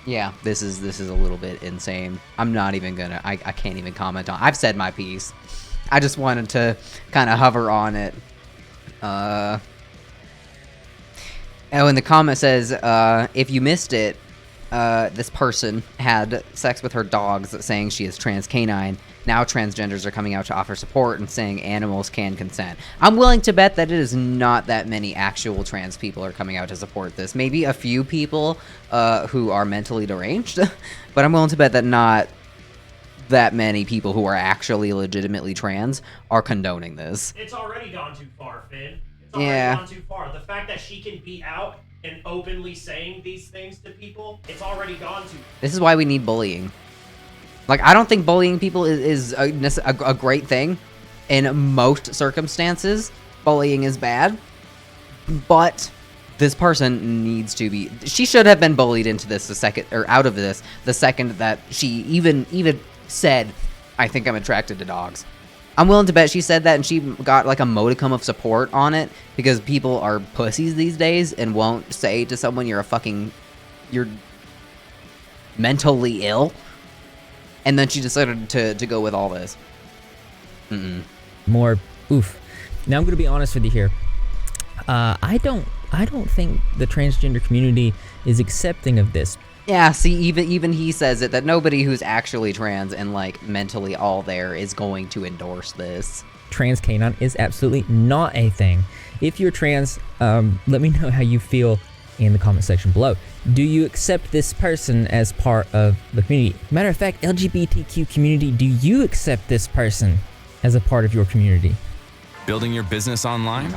Yeah, this is a little bit insane. I'm not even gonna... I can't even comment on... I've said my piece. I just wanted to kind of hover on it. Oh, and the comment says, if you missed it, this person had sex with her dogs, saying she is trans canine. Now transgenders are coming out to offer support and saying animals can consent. I'm willing to bet that it is not that many actual trans people are coming out to support this. Maybe a few people who are mentally deranged, but I'm willing to bet that not that many people who are actually legitimately trans are condoning this. It's already gone too far, Finn. It's already gone too far. The fact that she can be out and openly saying these things to people, it's already gone too far. This is why we need bullying. Like, I don't think bullying people is a great thing. In most circumstances, bullying is bad. But this person needs to be... She should have been bullied into this out of this the second that she even said, I think I'm attracted to dogs. I'm willing to bet she said that and she got like a modicum of support on it, because people are pussies these days and won't say to someone you're mentally ill. And then she decided to go with all this. More oof. Now I'm gonna be honest with you here. I don't think the transgender community is accepting of this. Yeah, see, even he says it, that nobody who's actually trans and, like, mentally all there is going to endorse this. Trans canine is absolutely not a thing. If you're trans, let me know how you feel in the comment section below. Do you accept this person as part of the community? Matter of fact, LGBTQ community, do you accept this person as a part of your community? Building your business online?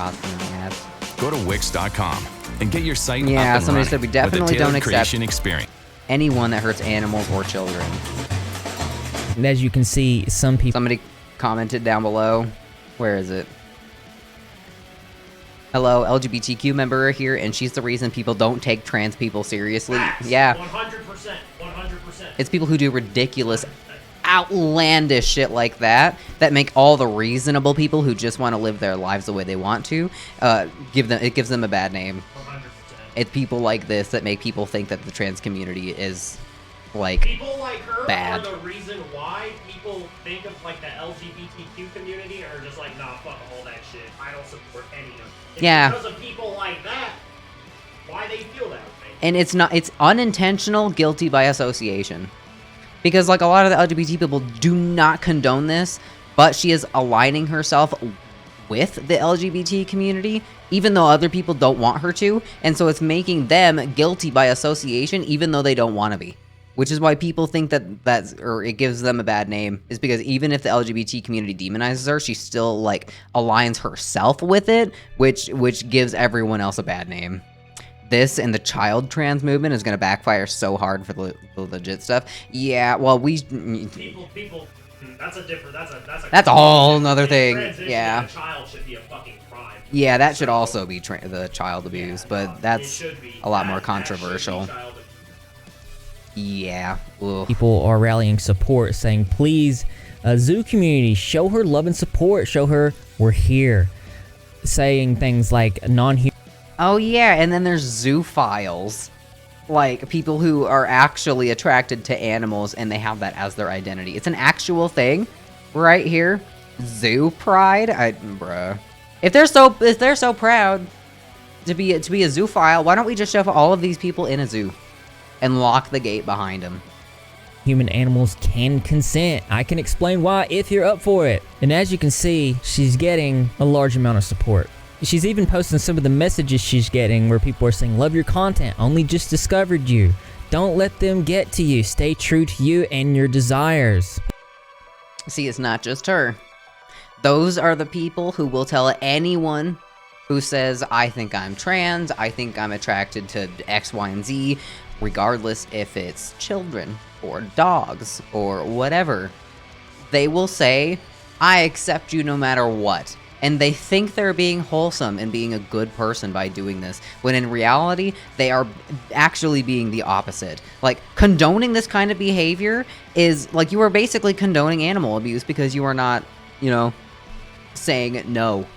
Go to Wix.com and get your site up Yeah, and somebody running said we with a definitely tailored don't accept creation experience. anyone that hurts animals or children. And as you can see, some people... Somebody commented down below. Where is it? Hello, LGBTQ member here, and she's the reason people don't take trans people seriously. Facts. Yeah. 100%. 100%. It's people who do ridiculous, outlandish shit like that make all the reasonable people who just want to live their lives the way they want to, gives them a bad name. 100%. It's people like this that make people think that the trans community is, like, People like her bad. are the reason why people think of, like, the LGBTQ community and are just like, nah, fuck all that shit. I don't support any of it. It's Yeah. because of people like that, why they feel that way. And it's unintentional guilty by association. Because, like, a lot of the LGBT people do not condone this, but she is aligning herself with the LGBT community, even though other people don't want her to, and so it's making them guilty by association, even though they don't want to be. Which is why people think or it gives them a bad name, is because even if the LGBT community demonizes her, she still, like, aligns herself with it, which gives everyone else a bad name. This and the child trans movement is going to backfire so hard for the legit stuff. Yeah, well, People, that's a whole nother thing. Transitioning Yeah. a child should be a fucking crime. Yeah, that should also be the child abuse, but It that's should be. a lot more That should be controversial. child abuse. Yeah. Ugh. People are rallying support, saying, please, zoo community, show her love and support. Show her we're here. Saying things like non-human. Oh yeah, and then there's zoophiles. like people who are actually attracted to animals and they have that as their identity. It's an actual thing right here. Zoo pride? Bruh. If they're so proud to be a zoophile, why don't we just shove all of these people in a zoo and lock the gate behind them? Human animals can consent. I can explain why if you're up for it. And as you can see, she's getting a large amount of support. She's even posting some of the messages she's getting where people are saying, love your content, only just discovered you. Don't let them get to you. Stay true to you and your desires. See, it's not just her. Those are the people who will tell anyone who says, I think I'm trans, I think I'm attracted to X, Y, and Z, regardless if it's children or dogs or whatever. They will say, I accept you no matter what. And they think they're being wholesome and being a good person by doing this, when in reality, they are actually being the opposite. Like, condoning this kind of behavior is, like, you are basically condoning animal abuse because you are not, you know, saying no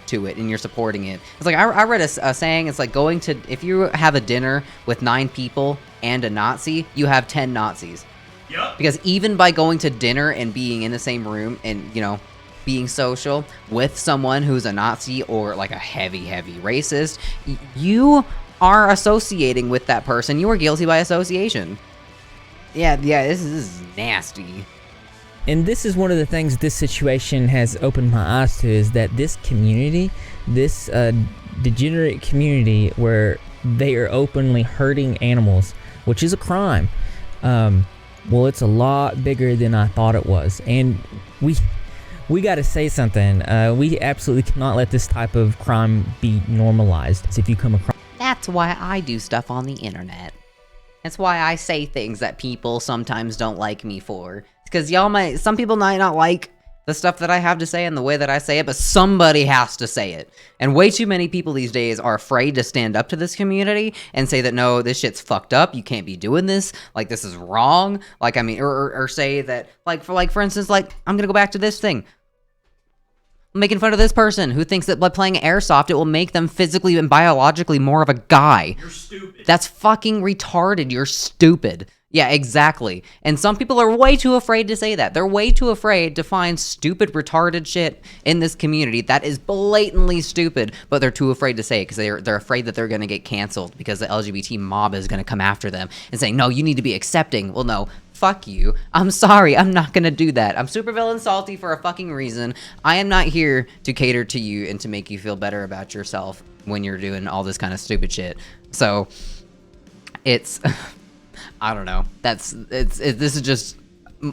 to it and you're supporting it. It's like, I read a saying, it's like going to, if you have a dinner with 9 people and a Nazi, you have 10 Nazis. Yep. Because even by going to dinner and being in the same room and, you know, being social with someone who's a Nazi or like a heavy racist, you are associating with that person. You are guilty by association. Yeah, this is nasty. And this is one of the things this situation has opened my eyes to, is that this community, this degenerate community where they are openly hurting animals, which is a crime, well, it's a lot bigger than I thought it was. And we got to say something. We absolutely cannot let this type of crime be normalized. So if you come across... That's why I do stuff on the internet. That's why I say things that people sometimes don't like me for. Because some people might not like the stuff that I have to say and the way that I say it, but somebody has to say it. And way too many people these days are afraid to stand up to this community and say that, no, this shit's fucked up, you can't be doing this, like, this is wrong. Like, I mean, or say that, for instance, like, I'm gonna go back to this thing. Making fun of this person who thinks that by playing airsoft, it will make them physically and biologically more of a guy. You're stupid. That's fucking retarded. You're stupid. Yeah, exactly. And some people are way too afraid to say that. They're way too afraid to find stupid, retarded shit in this community that is blatantly stupid, but they're too afraid to say it because they're afraid that they're going to get canceled because the LGBT mob is going to come after them and say, no, you need to be accepting. Well, no. Fuck you. I'm sorry. I'm not gonna do that. I'm Supervillain Salty for a fucking reason. I am not here to cater to you and to make you feel better about yourself when you're doing all this kind of stupid shit. So, it's... I don't know. This is just...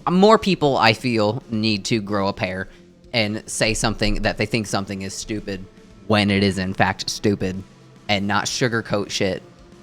More people, I feel, need to grow a pair and say something that they think something is stupid when it is in fact stupid and not sugarcoat shit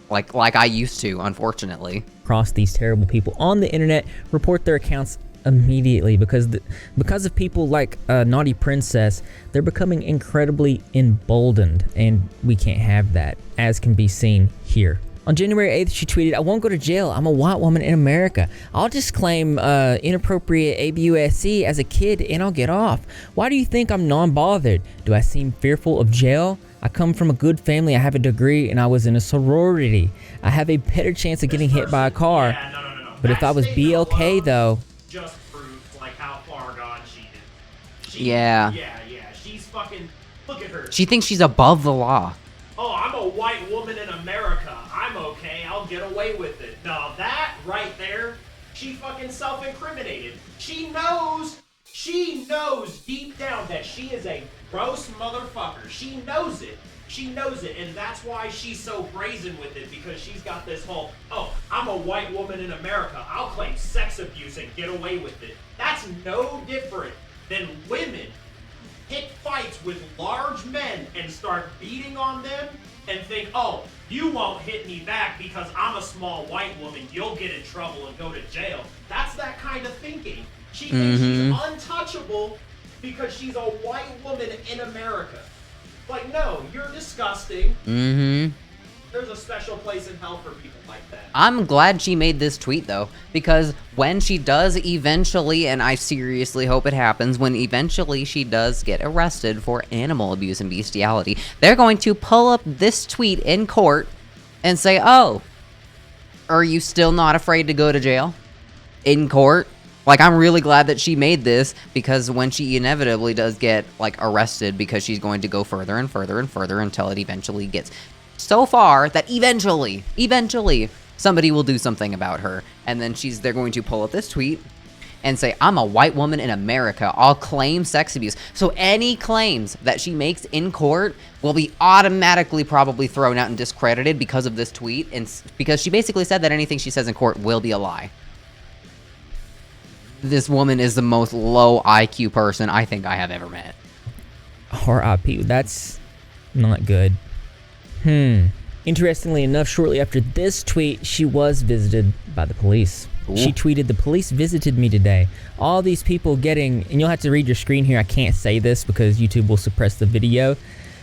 like I used to, unfortunately. Across these terrible people on the internet, report their accounts immediately because of people like Naughty Princess. They're becoming incredibly emboldened, and we can't have that, as can be seen here. On January 8th, she tweeted, I won't go to jail. I'm a white woman in America. I'll just claim inappropriate ABUSC as a kid and I'll get off. Why do you think I'm non-bothered? Do I seem fearful of jail? I come from a good family. I have a degree and I was in a sorority. I have a better chance of getting hit by a car. Yeah, no. But if I was BLK though... Just proves, like, how far gone she is. Yeah. Yeah. She's fucking... Look at her. She thinks she's above the law. Oh, I'm a white woman in America. I'm okay. I'll get away with it. Now that right there, she fucking self-incriminated. She knows deep down that she is a gross motherfucker. She knows it. And that's why she's so brazen with it, because she's got this whole, oh, I'm a white woman in America. I'll claim sex abuse and get away with it. That's no different than women pick fights with large men and start beating on them and think, oh, you won't hit me back because I'm a small white woman. You'll get in trouble and go to jail. That's that kind of thinking. She thinks she's untouchable because she's a white woman in America. Like, no, you're disgusting. There's a special place in hell for people like that. I'm glad she made this tweet, though, because when she does eventually, and I seriously hope it happens, when eventually she does get arrested for animal abuse and bestiality, they're going to pull up this tweet in court and say, oh, Are you still not afraid to go to jail? In court? Like, I'm really glad that she made this, because when she inevitably does get, like, arrested, because she's going to go further and further and further until it eventually gets so far that eventually, somebody will do something about her. And then they're going to pull up this tweet and say, I'm a white woman in America. I'll claim sex abuse. So any claims that she makes in court will be automatically probably thrown out and discredited because of this tweet, and because she basically said that anything she says in court will be a lie. This woman is the most low IQ person I think I have ever met. R.I.P. That's not good. Interestingly enough, shortly after this tweet, she was visited by the police. Ooh. She tweeted, "The police visited me today. All these people getting," and you'll have to read your screen here, I can't say this because YouTube will suppress the video,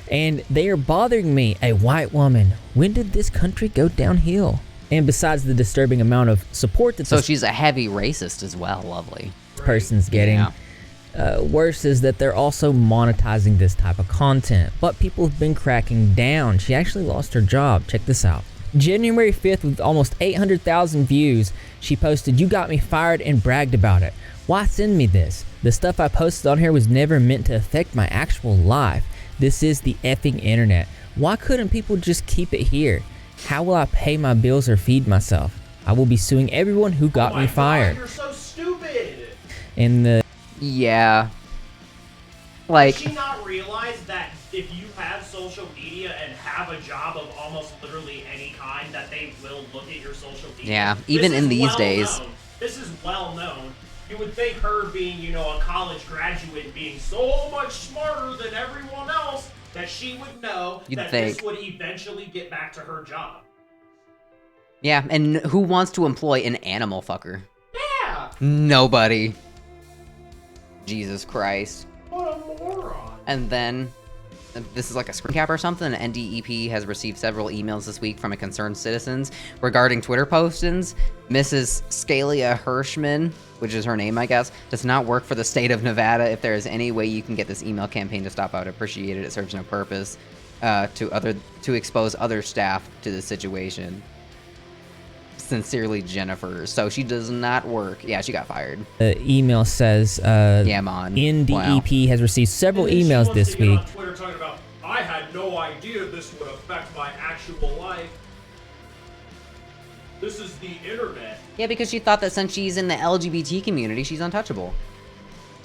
"and they are bothering me, a white woman. When did this country go downhill?" And besides the disturbing amount of support that So this she's a heavy racist as well. Lovely. person's getting, worse is that they're also monetizing this type of content. But people have been cracking down. She actually lost her job. Check this out. January 5th, with almost 800,000 views, she posted, "You got me fired," and bragged about it. "Why send me this? The stuff I posted on here was never meant to affect my actual life. This is the effing internet. Why couldn't people just keep it here? How will I pay my bills or feed myself? I will be suing everyone who got me fired." You're so stupid. And the Yeah. Like, Does she not realize that if you have social media and have a job of almost literally any kind, that they will look at your social media? Yeah, even This in is these well days. known. This is well known. You would think her being, a college graduate, being so much smarter than everyone else, that she would know You'd that think. this would eventually get back to her job. yeah, and who wants to employ an animal fucker? Yeah, Nobody. Jesus Christ. what a moron. And then, this is like a screen cap or something, NDEP has received several emails this week from a concerned citizens regarding Twitter postings. Mrs. Scalia Hirschman, which is her name, I guess, does not work for the state of Nevada. If there is any way you can get this email campaign to stop, I would appreciate it. It serves no purpose to expose other staff to the situation. Sincerely, Jennifer. So she does not work. Yeah, she got fired. email says, Yeah, man. NDEP has received several And then she emails wants this to get week. on Twitter talking about, I had no idea this would affect my actual life. This is the internet. Yeah, because she thought that since she's in the LGBT community, she's untouchable.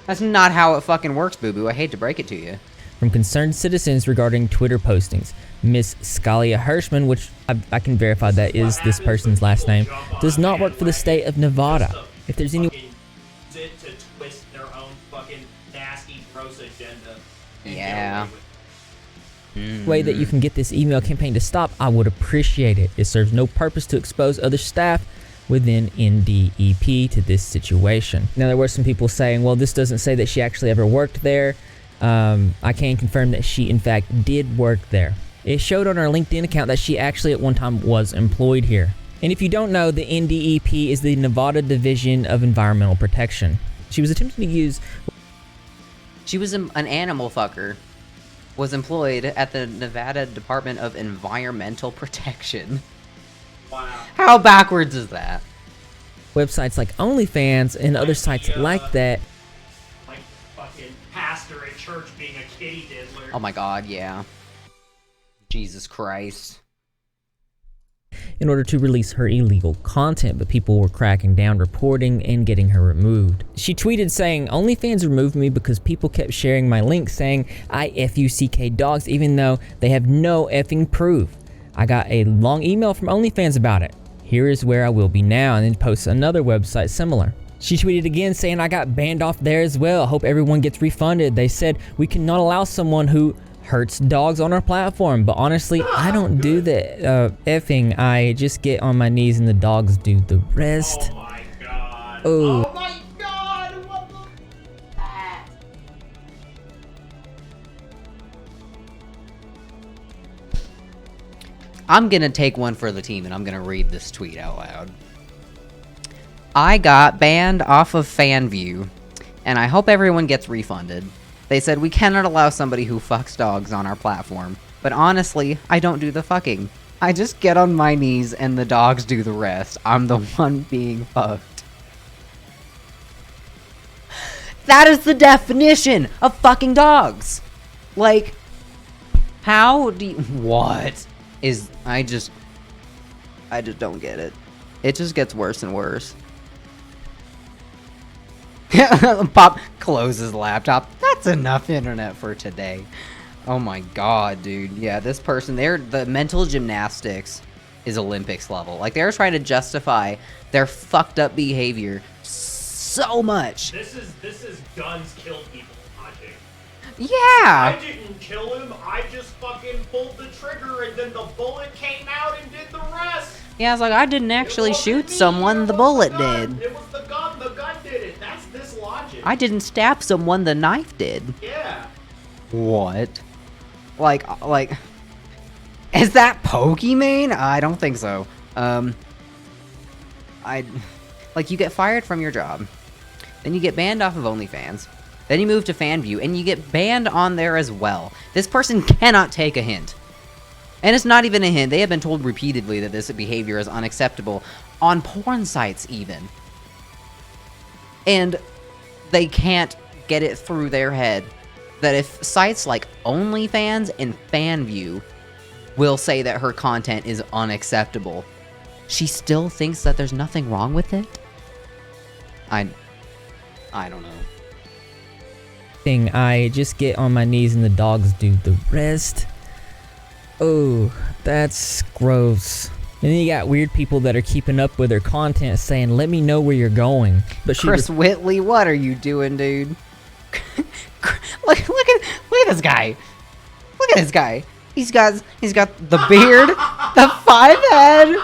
That's not how it fucking works, boo-boo. I hate to break it to you. From concerned citizens regarding Twitter postings. Miss Scalia Hirschman, which I can verify that is this person's last name, does not work for the state of Nevada. If there's any Fucking use it to twist their own fucking nasty, gross agenda. and get Yeah. away with it. way that you can get this email campaign to stop, I would appreciate it. It serves no purpose to expose other staff within NDEP to this situation. Now, there were some people saying, well, this doesn't say that she actually ever worked there. I can confirm that she, in fact, did work there. It showed on her LinkedIn account that she actually at one time was employed here. And if you don't know, the NDEP is the Nevada Division of Environmental Protection. She was attempting to use... She was an animal fucker. Was employed at the Nevada Department of Environmental Protection. Wow. How backwards is that? websites like OnlyFans and other sites like that Like fucking pastor at church being a kitty diddler. Oh my god, yeah. Jesus Christ. in order to release her illegal content, but people were cracking down, reporting, and getting her removed. She tweeted saying, OnlyFans removed me because people kept sharing my link saying I FUCK dogs even though they have no effing proof. I got a long email from OnlyFans about it. Here is where I will be now, and then posts another website similar. She tweeted again saying I got banned off there as well. Hope everyone gets refunded. They said we cannot allow someone who hurts dogs on our platform, but honestly, I don't do the effing. I just get on my knees and the dogs do the rest. Oh my god. Oh. Oh my god. What the heck? I'm gonna take one for the team and I'm gonna read this tweet out loud. I got banned off of FanView, and I hope everyone gets refunded. They said we cannot allow somebody who fucks dogs on our platform, but honestly, I don't do the fucking. I just get on my knees and the dogs do the rest. I'm the one being fucked. That is the definition of fucking dogs. Like, how do you... What is... I just don't get it. It just gets worse and worse. Pop closes laptop. That's enough internet for today. Oh my god, dude. Yeah, this person, the mental gymnastics is Olympics level. Like, they're trying to justify their fucked up behavior so much. This is guns kill people logic. Yeah. I didn't kill him. I just fucking pulled the trigger and then the bullet came out and did the rest. Yeah, I was like, I didn't actually It wasn't shoot me, someone, it the was bullet gun. did. It was the gun did it. That's this logic. I didn't stab someone, the knife did. Yeah. What? Like, is that Pokemon? I don't think so. Like, you get fired from your job, then you get banned off of OnlyFans, then you move to FanView, and you get banned on there as well. This person cannot take a hint. And it's not even a hint. They have been told repeatedly that this behavior is unacceptable on porn sites even. And they can't get it through their head that if sites like OnlyFans and FanView will say that her content is unacceptable, she still thinks that there's nothing wrong with it? I don't know. I just get on my knees and the dogs do the rest. Oh, that's gross. And then you got weird people that are keeping up with their content saying, let me know where you're going. But Chris Whitley, what are you doing, dude? look at this guy. Look at this guy. He's got the beard, the 5 head.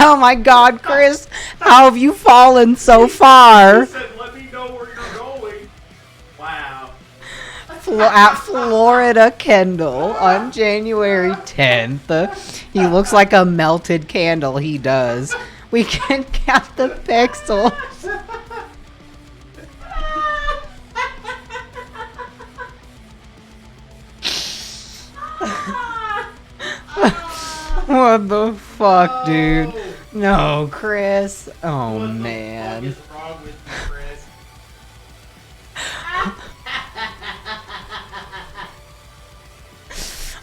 Oh my god, Chris, how have you fallen so far? He said, let me know where you're going. Wow. At Florida Kendall on January 10th. He looks like a melted candle, he does. We can count the pixels. What the fuck, dude? No, Chris. Oh, What man. the fuck is wrong with you, Chris?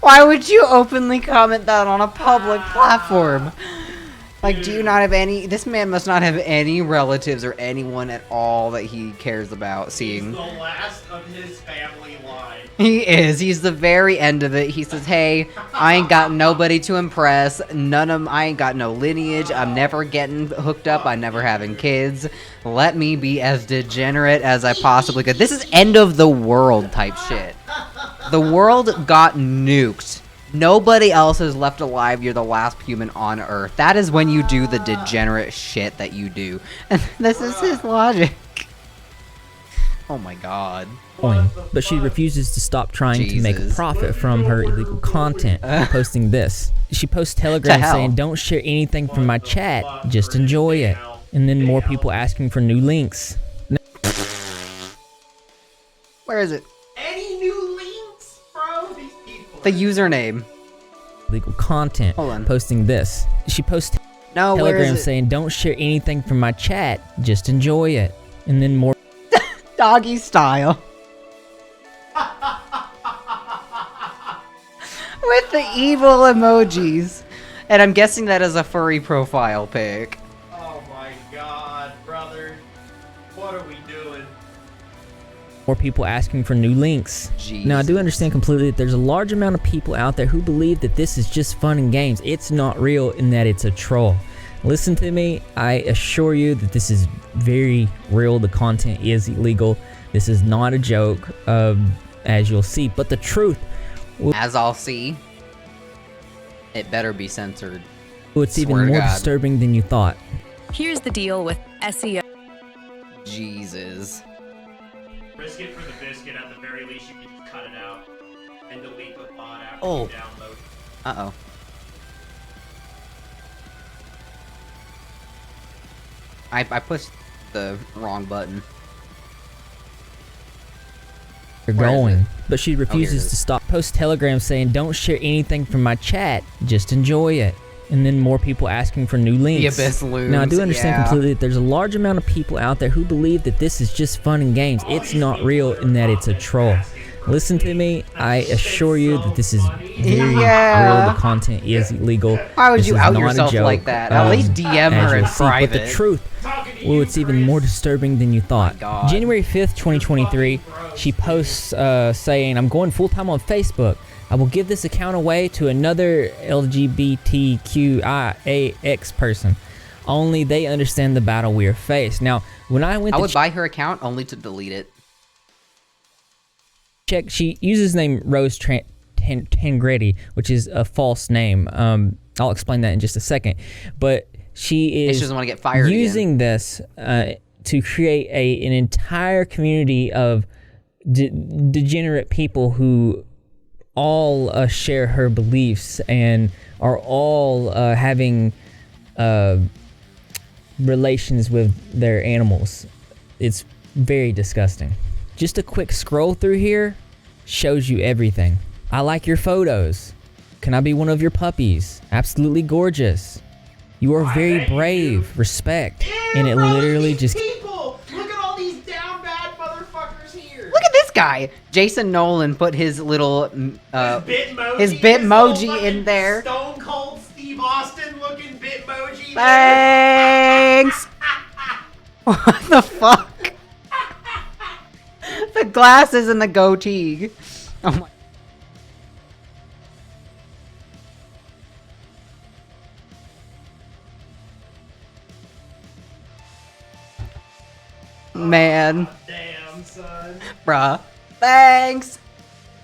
Why would you openly comment that on a public platform? Like, do you not have any... This man must not have any relatives or anyone at all that he cares about He's seeing. the last of his family line. He is. He's the very end of it. He says, hey, I ain't got nobody to impress. I ain't got no lineage. I'm never getting hooked up. I'm never having kids. Let me be as degenerate as I possibly could. This is end of the world type shit. The world got nuked. Nobody else is left alive. You're the last human on Earth. That is when you do the degenerate shit that you do. And this is his logic. Oh my god. But she refuses to stop trying to make a Jesus. profit from her illegal content, posting this. She posts To Telegram hell. saying, don't share anything from my chat, just enjoy it. And then more people asking for new links. Where is it? Any new links, bro? These people. The username. Illegal content, Hold on. posting this. She posts No, where Telegram is it? saying, don't share anything from my chat, just enjoy it. And then more Doggy style. With the evil emojis. And I'm guessing that is a furry profile pic. Oh my god, brother. What are we doing? people asking for new links. Now, I do understand completely that there's a large amount of people out there who believe that this is just fun and games. It's not real and that it's a troll. Listen to me, I assure you that this is very real. The content is illegal. This is not a joke, as you'll see. But the truth, As I'll see, it better be censored. it's even Swear to more God. disturbing than you thought. Here's the deal with SEO. Jesus. Risk it for the biscuit. At the very least, you can just cut it out and delete the pod after Oh. you download. Uh-oh. I pushed the wrong button. You're Where is going. it? But she here it refuses is. to stop. Post Telegram saying, don't share anything from my chat, just enjoy it. and then more people asking for new links. The Abyss looms, Now, I do understand yeah. completely that there's a large amount of people out there who believe that this is just fun and games. It's not real and that it's a troll. Listen to me, I assure you that this is very Yeah. real. The content is illegal. Why would This you is out not a yourself joke. like that? At least DM as her in you'll see. But the private. truth, well, it's even more disturbing than you thought. God. January 5th, 2023, she posts saying, "I'm going full-time on Facebook. I will give this account away to another LGBTQIAX person. Only they understand the battle we are faced." Now, when I went I to would buy her account only to delete it. check, she uses the name Rose Tangredi, which is a false name. I'll explain that in just a second. But she She is doesn't want to get fired using this to create an entire community of degenerate people who all share her beliefs and are all having relations with their animals. It's very disgusting. Just a quick scroll through here shows you everything. I like your photos. Can I be one of your puppies? Absolutely gorgeous. You are very brave. Respect. And it literally just People! Look at all these down bad motherfuckers here! Look at this guy. Jason Nolan put his little Bitmoji, his this little Bitmoji fucking in there. Stone Cold Steve Austin looking Bitmoji. Thanks. What the fuck? The glasses and the goatee. Oh my. Man, Damn, son. bruh. Thanks.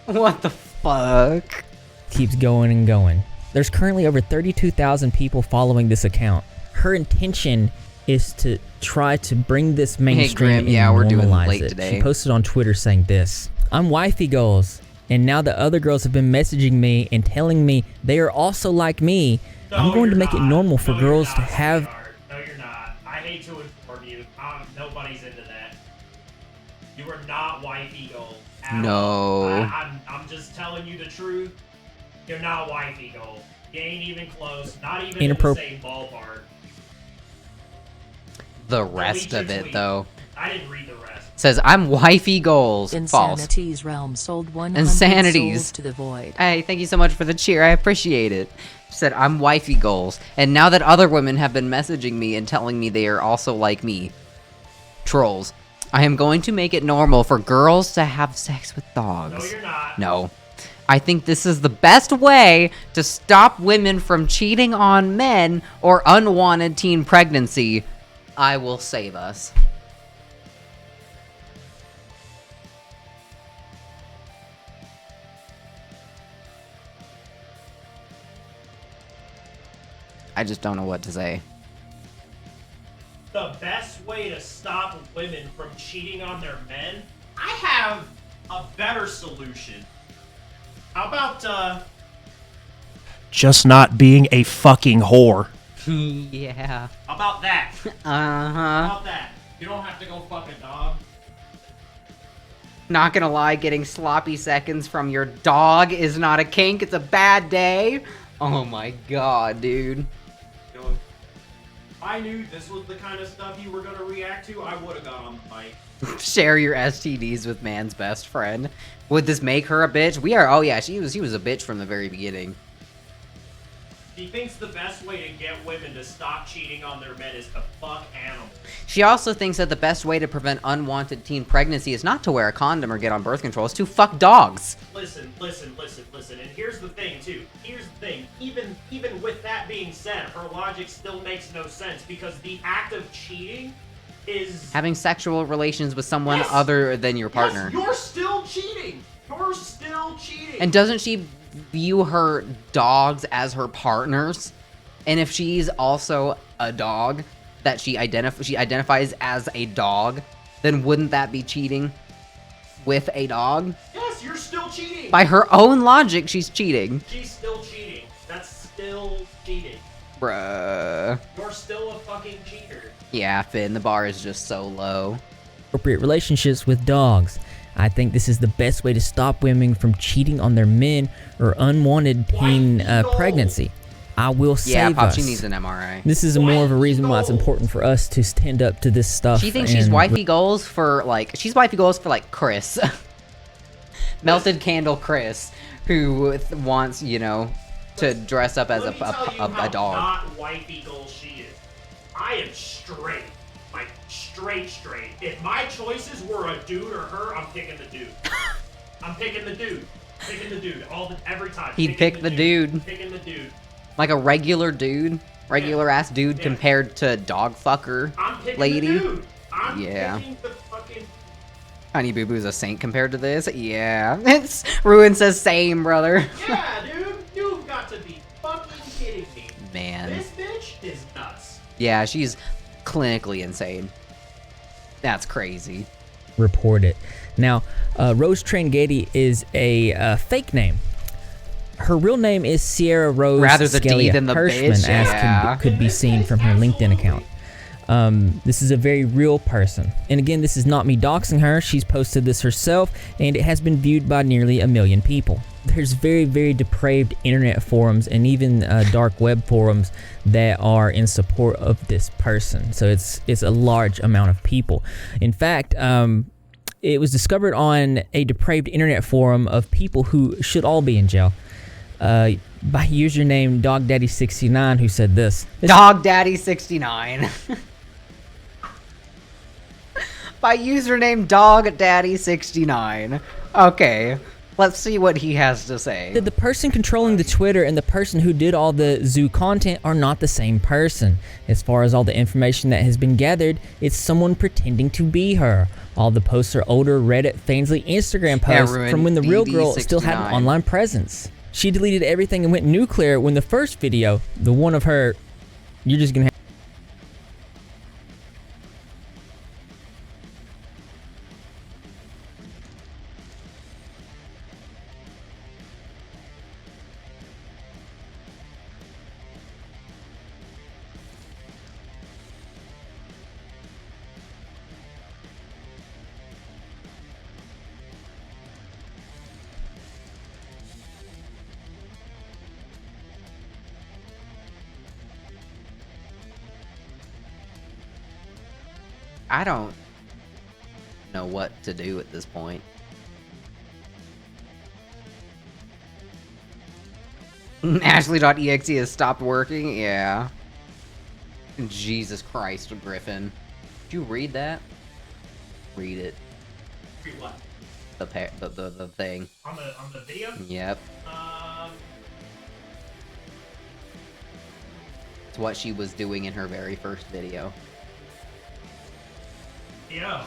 What the fuck? keeps going and going. There's currently over 32,000 people following this account. Her intention is to try to bring this mainstream Grim, and yeah, we're doing normalize late it. today. She posted on Twitter saying this: "I'm wifey goals, and now that other girls have been messaging me and telling me they are also like me, I'm going to make it normal for girls to have." No, you're not. I hate to inform you. Nobody's into that. You are not wifey gold. at No. all. I'm just telling you the truth. You're not wifey gold. You ain't even close. Not even in the same ballpark. The rest Delete of your it, tweet. though, I didn't read the rest. says I'm wifey goals. False. Insanity's realm sold 100 Insanities. souls to the void. Hey, thank you so much for the cheer. I appreciate it. She said, I'm wifey goals. And now that other women have been messaging me and telling me they are also like me, trolls, I am going to make it normal for girls to have sex with dogs. No, you're not. No. I think this is the best way to stop women from cheating on men or unwanted teen pregnancy. I will save us. I just don't know what to say. The best way to stop women from cheating on their men? I have a better solution. How about, just not being a fucking whore? Yeah. How about that? How Uh-huh. about that? You don't have to go fuck a dog. Not gonna lie, getting sloppy seconds from your dog is not a kink, it's a bad day. Oh my god, dude. You know, if I knew this was the kind of stuff you were gonna react to, I would have got on the mic. Share your STDs with man's best friend. Would this make her a bitch? We are, oh yeah, she was a bitch from the very beginning. She thinks the best way to get women to stop cheating on their men is to fuck animals. She also thinks that the best way to prevent unwanted teen pregnancy is not to wear a condom or get on birth control, it's to fuck dogs. Listen. And here's the thing, too. Here's the thing. Even with that being said, her logic still makes no sense because the act of cheating is... Having sexual relations with someone Yes. other than your partner. Yes, you're still cheating. You're still cheating. And doesn't she view her dogs as her partners? And if she's also a dog that she identifies as a dog, then wouldn't that be cheating with a dog? Yes, you're still cheating. By her own logic, she's cheating. She's still cheating. That's still cheating. Bruh. You're still a fucking cheater. Yeah, Finn, the bar is just so low. Appropriate relationships with dogs. I think this is the best way to stop women from cheating on their men or unwanted teen pregnancy. I will Yeah, save Pop, us. she needs an MRI. This is more of a reason why it's important for us to stand up to this stuff. She thinks she's and wifey goals for like Chris. Melted Candle Chris, who wants, you know, to dress up as Let me tell you how a dog. not wifey goal she is. I am straight. Like, straight. If my choices were a dude or her, I'm picking the dude. I'm picking the dude. Every time. He'd pick the dude. Picking the dude. Like a regular dude, regular ass dude compared to dog fucker I'm picking lady. the dude. I'm Yeah. picking the fucking... Honey Boo Boo's a saint compared to this. Yeah, it's Ruin says same, brother. Yeah, dude. You've got to be fucking kidding me. Man. This bitch is nuts. Yeah, she's clinically insane. That's crazy. report it. Now, Rose Trangady is a fake name. Her real name is Sierra Rose Rather the D Scalia than the Hirschman, bitch, as yeah. could be seen from her LinkedIn account. This is a very real person. And again, this is not me doxing her. She's posted this herself, and it has been viewed by nearly 1 million people. There's very, very depraved internet forums and even dark web forums that are in support of this person. So it's a large amount of people. In fact, it was discovered on a depraved internet forum of people who should all be in jail. By username DogDaddy69, who said this. Dog Daddy 69. By username Dog Daddy 69. Okay, let's see what he has to say. The person controlling the Twitter and the person who did all the zoo content are not the same person. As far as all the information that has been gathered, it's someone pretending to be her. All the posts are older Reddit, Fansly, Instagram posts Ruin from when the real girl still had an DD69. online presence. She deleted everything and went nuclear when the first video, the one of her, you're just gonna have I don't know what to do at this point. Ashley.exe has stopped working? Yeah. Jesus Christ, Griffin. Did you read that? Read it. Read what? The thing. On the video? Yep. It's what she was doing in her very first video. Yo,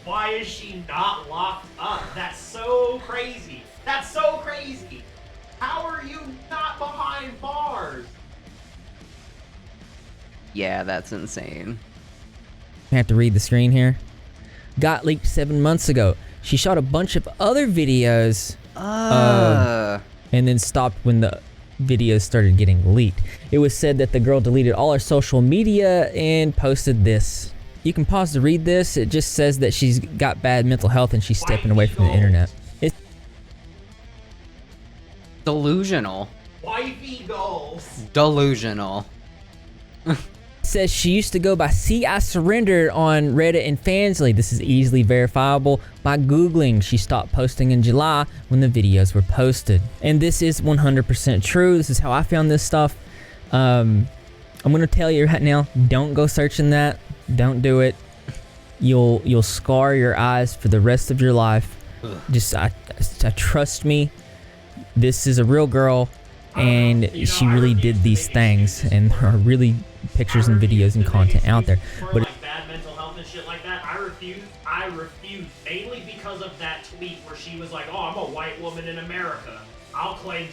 why is she not locked up? That's so crazy. That's so crazy. How are you not behind bars? Yeah, that's insane. I have to read the screen here. Got leaked 7 months ago. She shot a bunch of other videos and then stopped when the videos started getting leaked. It was said that the girl deleted all her social media and posted this. You can pause to read this. It just says that she's got bad mental health and she's stepping away from the internet. It delusional. Wifey goals. Delusional. says she used to go by See I Surrender on Reddit and Fansly. This is easily verifiable by Googling. She stopped posting in July when the videos were posted. And this is 100% true. This is how I found this stuff. I'm going to tell you right now, don't go searching that. Don't do it. You'll scar your eyes for the rest of your life. Just I trust me. This is a real girl, and she really did these things, and there are really pictures and videos and content out there. But like bad mental health and shit like that, I refuse. Mainly because of that tweet where she was like, "Oh, I'm a white woman in America. I'll claim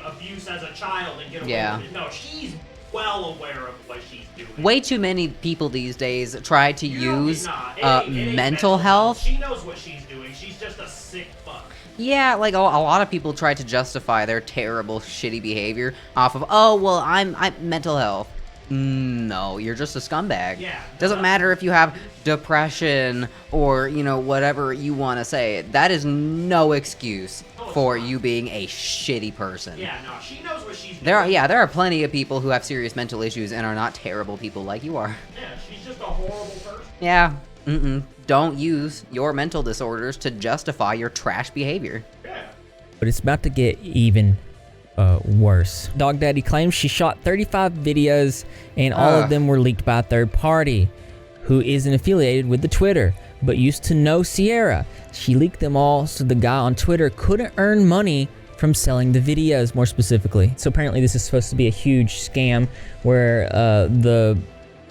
abuse as a child and get away with it." No, she's well aware of what she's doing. Way too many people these days try to use It ain't mental health. She knows what she's doing. She's just a sick fuck. Yeah, like a lot of people try to justify their terrible, shitty behavior off of, oh, well, I'm mental health. No, you're just a scumbag. Yeah. Doesn't matter if you have depression or, you know, whatever you want to say. That is no excuse for you being a shitty person. Yeah, no, she knows what she's doing. There are plenty of people who have serious mental issues and are not terrible people like you are. Yeah, she's just a horrible person. Yeah. Don't use your mental disorders to justify your trash behavior. Yeah. But it's about to get even worse. Dog Daddy claims she shot 35 videos and all of them were leaked by a third party who isn't affiliated with the Twitter but used to know Sierra. She leaked them all so the guy on Twitter couldn't earn money from selling the videos, more specifically. So apparently this is supposed to be a huge scam where the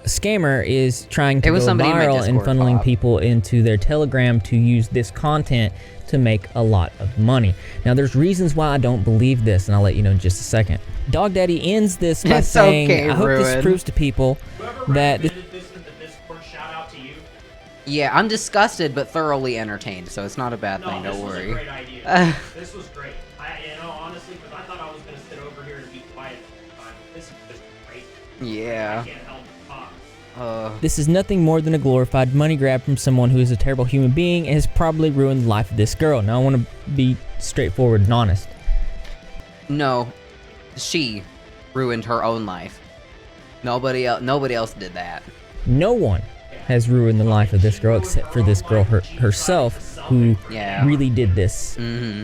scammer is trying to go viral and funneling people into their Telegram to use this content to make a lot of money. Now there's reasons why I don't believe this, and I'll let you know in just a second. Dog Daddy ends this by saying, okay, I hope this proves to people that This in the Discord, shout out to you. Yeah, I'm disgusted but thoroughly entertained, so it's not a bad thing, don't this worry. was a great idea. This was great. Honestly, because I thought I was going to sit over here and be quiet the whole time. This is just great. Yeah. I can't help but talk. this is nothing more than a glorified money grab from someone who is a terrible human being and has probably ruined the life of this girl. Now I want to be straightforward and honest. No, she ruined her own life. Nobody else did that. No one has ruined the life of this girl except for this girl herself, who really did this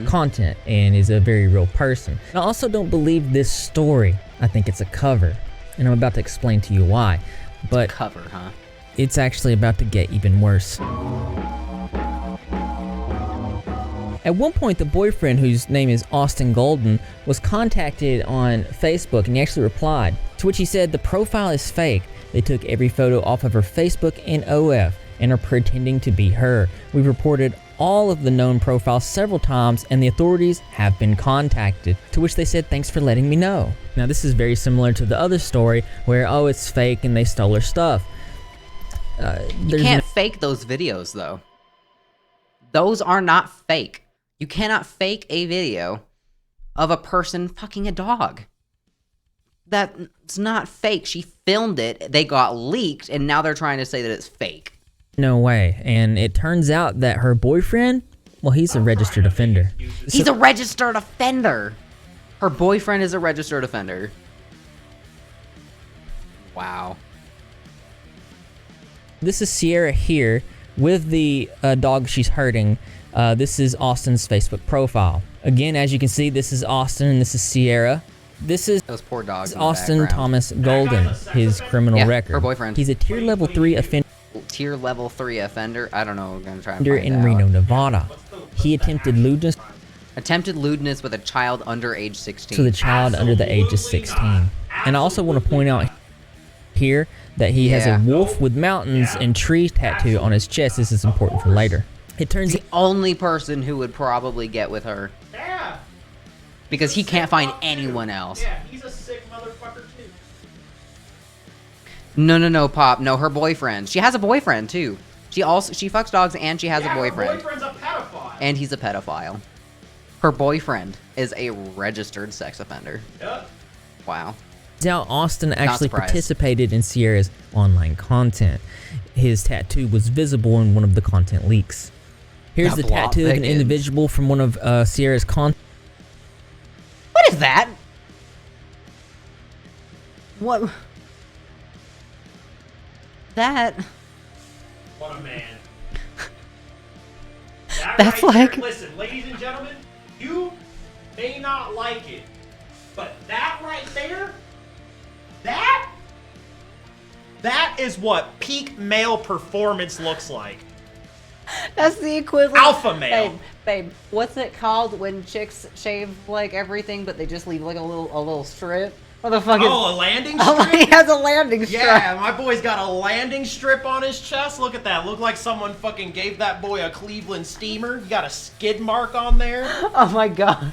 content and is a very real person. I also don't believe this story. I think it's a cover, and I'm about to explain to you why. But Cover, huh? it's actually about to get even worse. At one point, the boyfriend, whose name is Austin Golden, was contacted on Facebook, and he actually replied, to which he said the profile is fake. They took every photo off of her Facebook and OF and are pretending to be her. We've reported all of the known profiles several times and the authorities have been contacted, to which they said thanks for letting me know. Now this is very similar to the other story where, oh, it's fake and they stole her stuff. You can't fake those videos, though. Those are not fake. You cannot fake a video of a person fucking a dog. That's not fake. She filmed it, they got leaked, and now they're trying to say that it's fake. No way. And it turns out that her boyfriend, well, he's a registered offender. He's a registered offender. Her boyfriend is a registered offender. Wow. This is Sierra here with the dog she's hurting. This is Austin's Facebook profile. Again, as you can see, this is Austin and this is Sierra. This is Those poor dogs. Austin Thomas Golden, his criminal record. her boyfriend. He's a tier level 3 offender Tier level 3 offender. I don't know. We're gonna try and find in out. Reno, Nevada. He attempted lewdness Attempted lewdness with a child under age 16. to the child under the age of 16. And I also want to point out here that he has a wolf with mountains and trees tattoo on his chest. This is important for later. It turns the only person who would probably get with her. Yeah. Because he can't find anyone else. Yeah, he's a sick motherfucker too. No, Pop. No, her boyfriend. She has a boyfriend too. She fucks dogs and she has a boyfriend. Her boyfriend's a pedophile. And he's a pedophile. Her boyfriend is a registered sex offender. Yep. Wow. out Austin actually surprised. participated in Sierra's online content. His tattoo was visible in one of the content leaks. Here's the Plot tattoo of an thickens. individual from one of Sierra's content. What is that? What? That? What a man. That That's right like- there- listen, ladies and gentlemen, you may not like it, but that right there, that is what peak male performance looks like. That's the equivalent. Alpha male. Babe, what's it called when chicks shave like everything, but they just leave like a little strip? What the fuck is? Oh, a landing Oh, strip? he has a landing strip. Yeah, my boy's got a landing strip on his chest. Look at that. Look like someone fucking gave that boy a Cleveland steamer. He got a skid mark on there. Oh my god.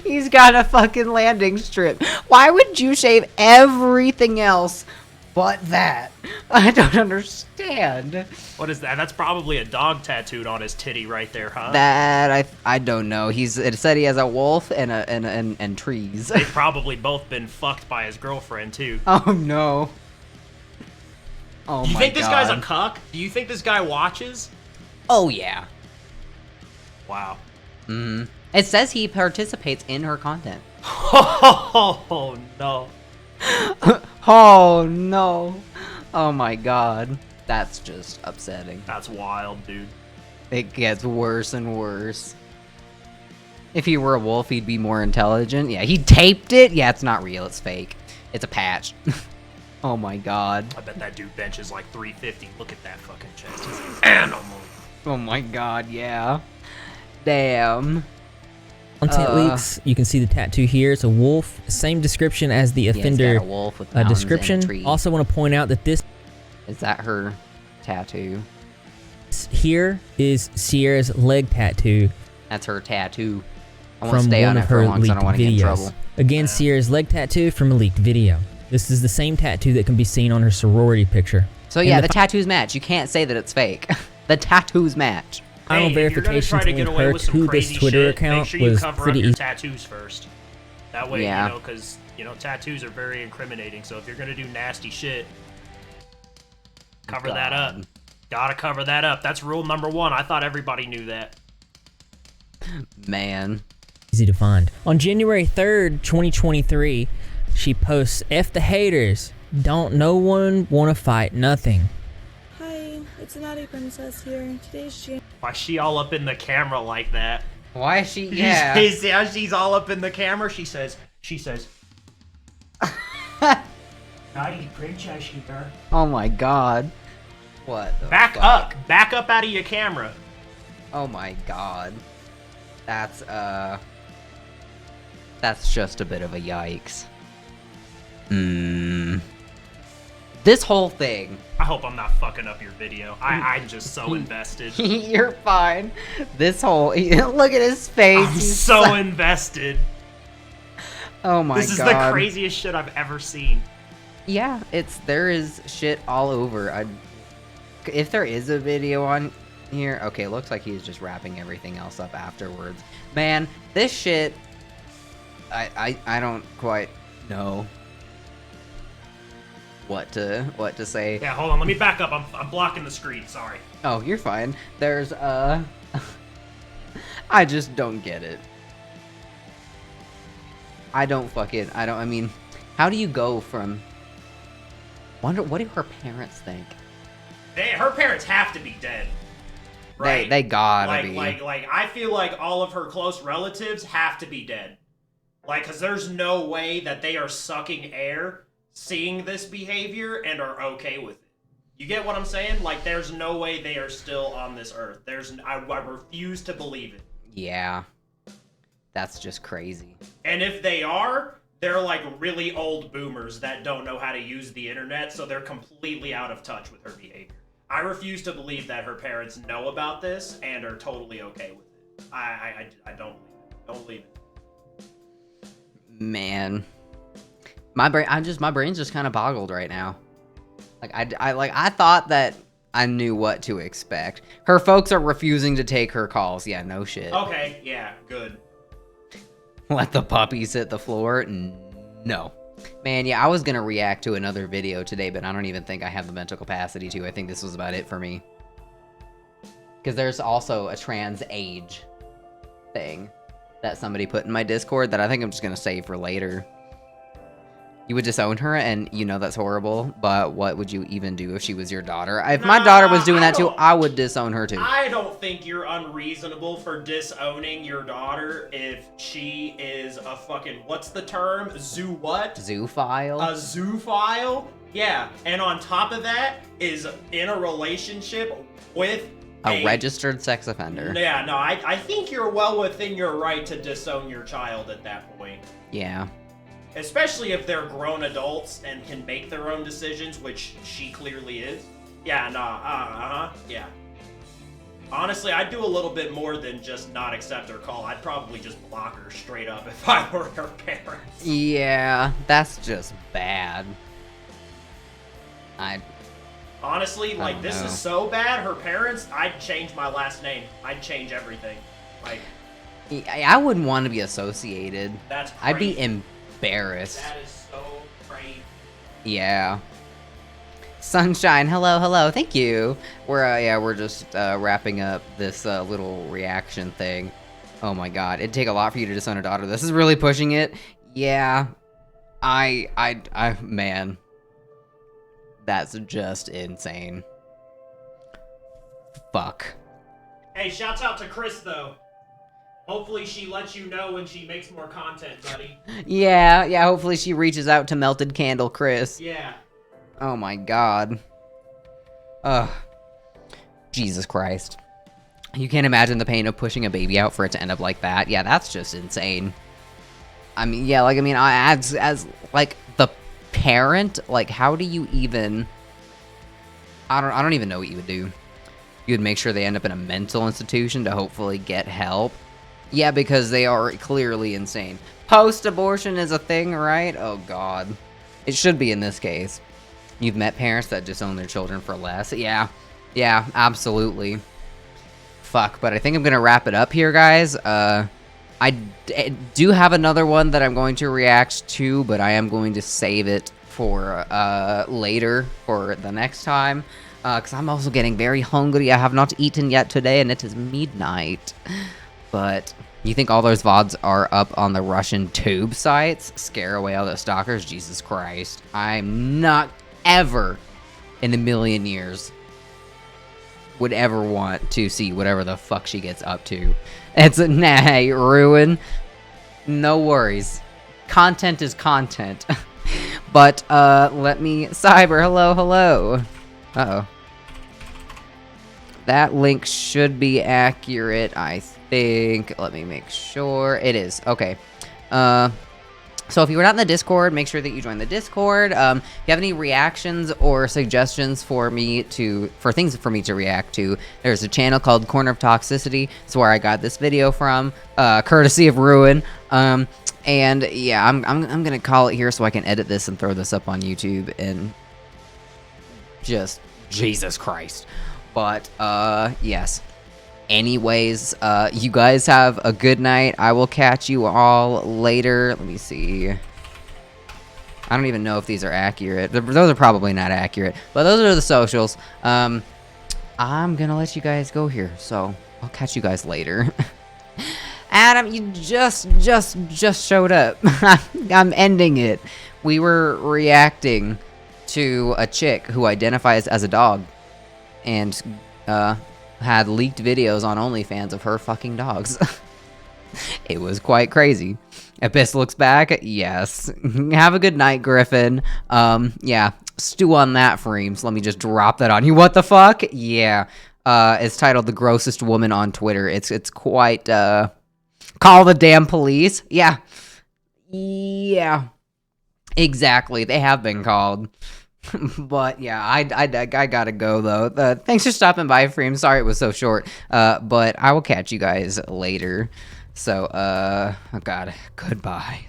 He's got a fucking landing strip. Why would you shave everything else But that, I don't understand. What is that? That's probably a dog tattooed on his titty right there, huh? That I don't know. It said he has a wolf and trees. They've probably both been fucked by his girlfriend too. Oh no. Oh Do you my think this God. guy's a cuck? Do you think this guy watches? Oh yeah. Wow. It says he participates in her content. Oh no. Oh no. Oh my God. That's just upsetting. That's wild, dude. It gets worse and worse. If he were a wolf, he'd be more intelligent. Yeah, he taped it. Yeah, it's not real. It's fake. It's a patch. Oh my God. I bet that dude benches like 350. Look at that fucking chest. He's an animal. Oh my God, yeah. Damn. Content leaks. You can see the tattoo here. It's a wolf. Same description as the Yeah, it's got offender a wolf with mountains and a description. tree. Also want to point out that this Is that her tattoo? here is Sierra's leg tattoo That's her tattoo. I want to from stay one on it of for her long because I leaked don't want to get in videos. trouble. Again, Sierra's leg tattoo from a leaked video. This is the same tattoo that can be seen on her sorority picture. So And yeah, the the tattoos match. You can't say that it's fake. The tattoos match. final Hey, if you're gonna verification try to to get link away her with some to this crazy Twitter shit, account make sure you was cover pretty up your easy. tattoos first. That way, Yeah. you know, because tattoos are very incriminating. So if you're gonna do nasty shit, cover that up. God. Gotta cover that up. That's rule number 1. I thought everybody knew that. Man. Easy to find. On January 3rd, 2023, she posts, F the haters. Don't no one want to fight nothing. Hi, it's a Naughty Princess here. Today's Jan. Why she all up in the camera like that? Why is she? Yeah. Yeah. She's all up in the camera. She says, Naughty Princess here. Oh my God. What? The Back fuck? up. Back up out of your camera. Oh my God. That's just a bit of a yikes. This whole thing. I hope I'm not fucking up your video. I'm just so invested. You're fine. This whole look at his face. I'm He's so invested. Oh my God. This is the craziest shit I've ever seen. Yeah, there is shit all over. If there is a video on here, okay, it looks like he's just wrapping everything else up afterwards. Man, this shit, I don't quite know what to say. Yeah, hold on. Let me back up. I'm blocking the screen. Sorry. Oh, you're fine. There's I just don't get it. I mean, how do you go from... Wonder, what do her parents think? Her parents have to be dead. Right? They gotta be. Like, I feel like all of her close relatives have to be dead. Like, because there's no way that they are sucking air, seeing this behavior, and are okay with it. You get what I'm saying? Like, there's no way they are still on this earth. I refuse to believe it. Yeah. That's just crazy. And if they are, they're like really old boomers that don't know how to use the internet, so they're completely out of touch with her behavior. I refuse to believe that her parents know about this and are totally okay with it. I don't believe it. Don't believe it. Man. My brain's just kind of boggled right now. Like I thought that I knew what to expect. Her folks are refusing to take her calls. Yeah, no shit. Okay, yeah, good. Let the puppies hit the floor? No. Man, yeah, I was gonna react to another video today, but I don't even think I have the mental capacity to. I think this was about it for me. Because there's also a trans age thing that somebody put in my Discord that I think I'm just gonna save for later. You would disown her, and you know that's horrible, but what would you even do if she was your daughter? If my daughter was doing that too, I would disown her too. I don't think you're unreasonable for disowning your daughter if she is a fucking, what's the term? Zoo what? Zoophile? A zoophile? Yeah, and on top of that is in a relationship with a registered sex offender. Yeah, no, I think you're well within your right to disown your child at that point. Yeah. Especially if they're grown adults and can make their own decisions, which she clearly is. Yeah, nah, yeah. Honestly, I'd do a little bit more than just not accept her call. I'd probably just block her straight up if I were her parents. Yeah, that's just bad. Honestly, like, don't this know. is so bad. Her parents, I'd change my last name. I'd change everything. Like, I wouldn't want to be associated. that's crazy. I'd be embarrassed. That is so crazy. Yeah. Sunshine, hello, thank you. We're just wrapping up this little reaction thing. Oh my god, it'd take a lot for you to disown a daughter. This is really pushing it. Yeah. Man. That's just insane. Fuck. Hey, shouts out to Chris, though. Hopefully she lets you know when she makes more content, buddy. Yeah, hopefully she reaches out to Melted Candle Chris. Yeah. Oh my god. Ugh. Jesus Christ. You can't imagine the pain of pushing a baby out for it to end up like that. Yeah, that's just insane. I mean, yeah, like, I mean, as like, the parent, like, how do you even... I don't even know what you would do. You would make sure they end up in a mental institution to hopefully get help. Yeah, because they are clearly insane. Post-abortion is a thing, right? Oh, God. It should be in this case. You've met parents that disown their children for less. Yeah, absolutely. Fuck, but I think I'm gonna wrap it up here, guys. I do have another one that I'm going to react to, but I am going to save it for later, for the next time. Because I'm also getting very hungry. I have not eaten yet today, and it is midnight. But you think all those VODs are up on the Russian tube sites? Scare away all those stalkers? Jesus Christ. I'm not ever in a million years would ever want to see whatever the fuck she gets up to. It's a nay, Ruin. No worries. Content is content. But, let me... Cyber, hello. Uh-oh. That link should be accurate, I think. Let me make sure. It is. Okay. So if you were not in the Discord, make sure that you join the Discord. If you have any reactions or suggestions for things for me to react to, there's a channel called Corner of Toxicity. It's where I got this video from, courtesy of Ruin. And yeah, I'm gonna call it here so I can edit this and throw this up on YouTube and just Jesus Christ. But yes. Anyways, you guys have a good night. I will catch you all later. Let me see. I don't even know if these are accurate. Those are probably not accurate, but those are the socials. I'm gonna let you guys go here, so I'll catch you guys later. Adam, you just showed up. I'm ending it. We were reacting to a chick who identifies as a dog and had leaked videos on OnlyFans of her fucking dogs. It was quite crazy. Abyss looks back. Yes. Have a good night, Griffin. Yeah. Stew on that, Freems. Let me just drop that on you. What the fuck? Yeah. It's titled The Grossest Woman on Twitter. It's quite, call the damn police. Yeah. Yeah. Exactly. They have been called. But yeah, I gotta go though. Thanks for stopping by, Freem. Sorry it was so short. But I will catch you guys later. So, oh God, goodbye.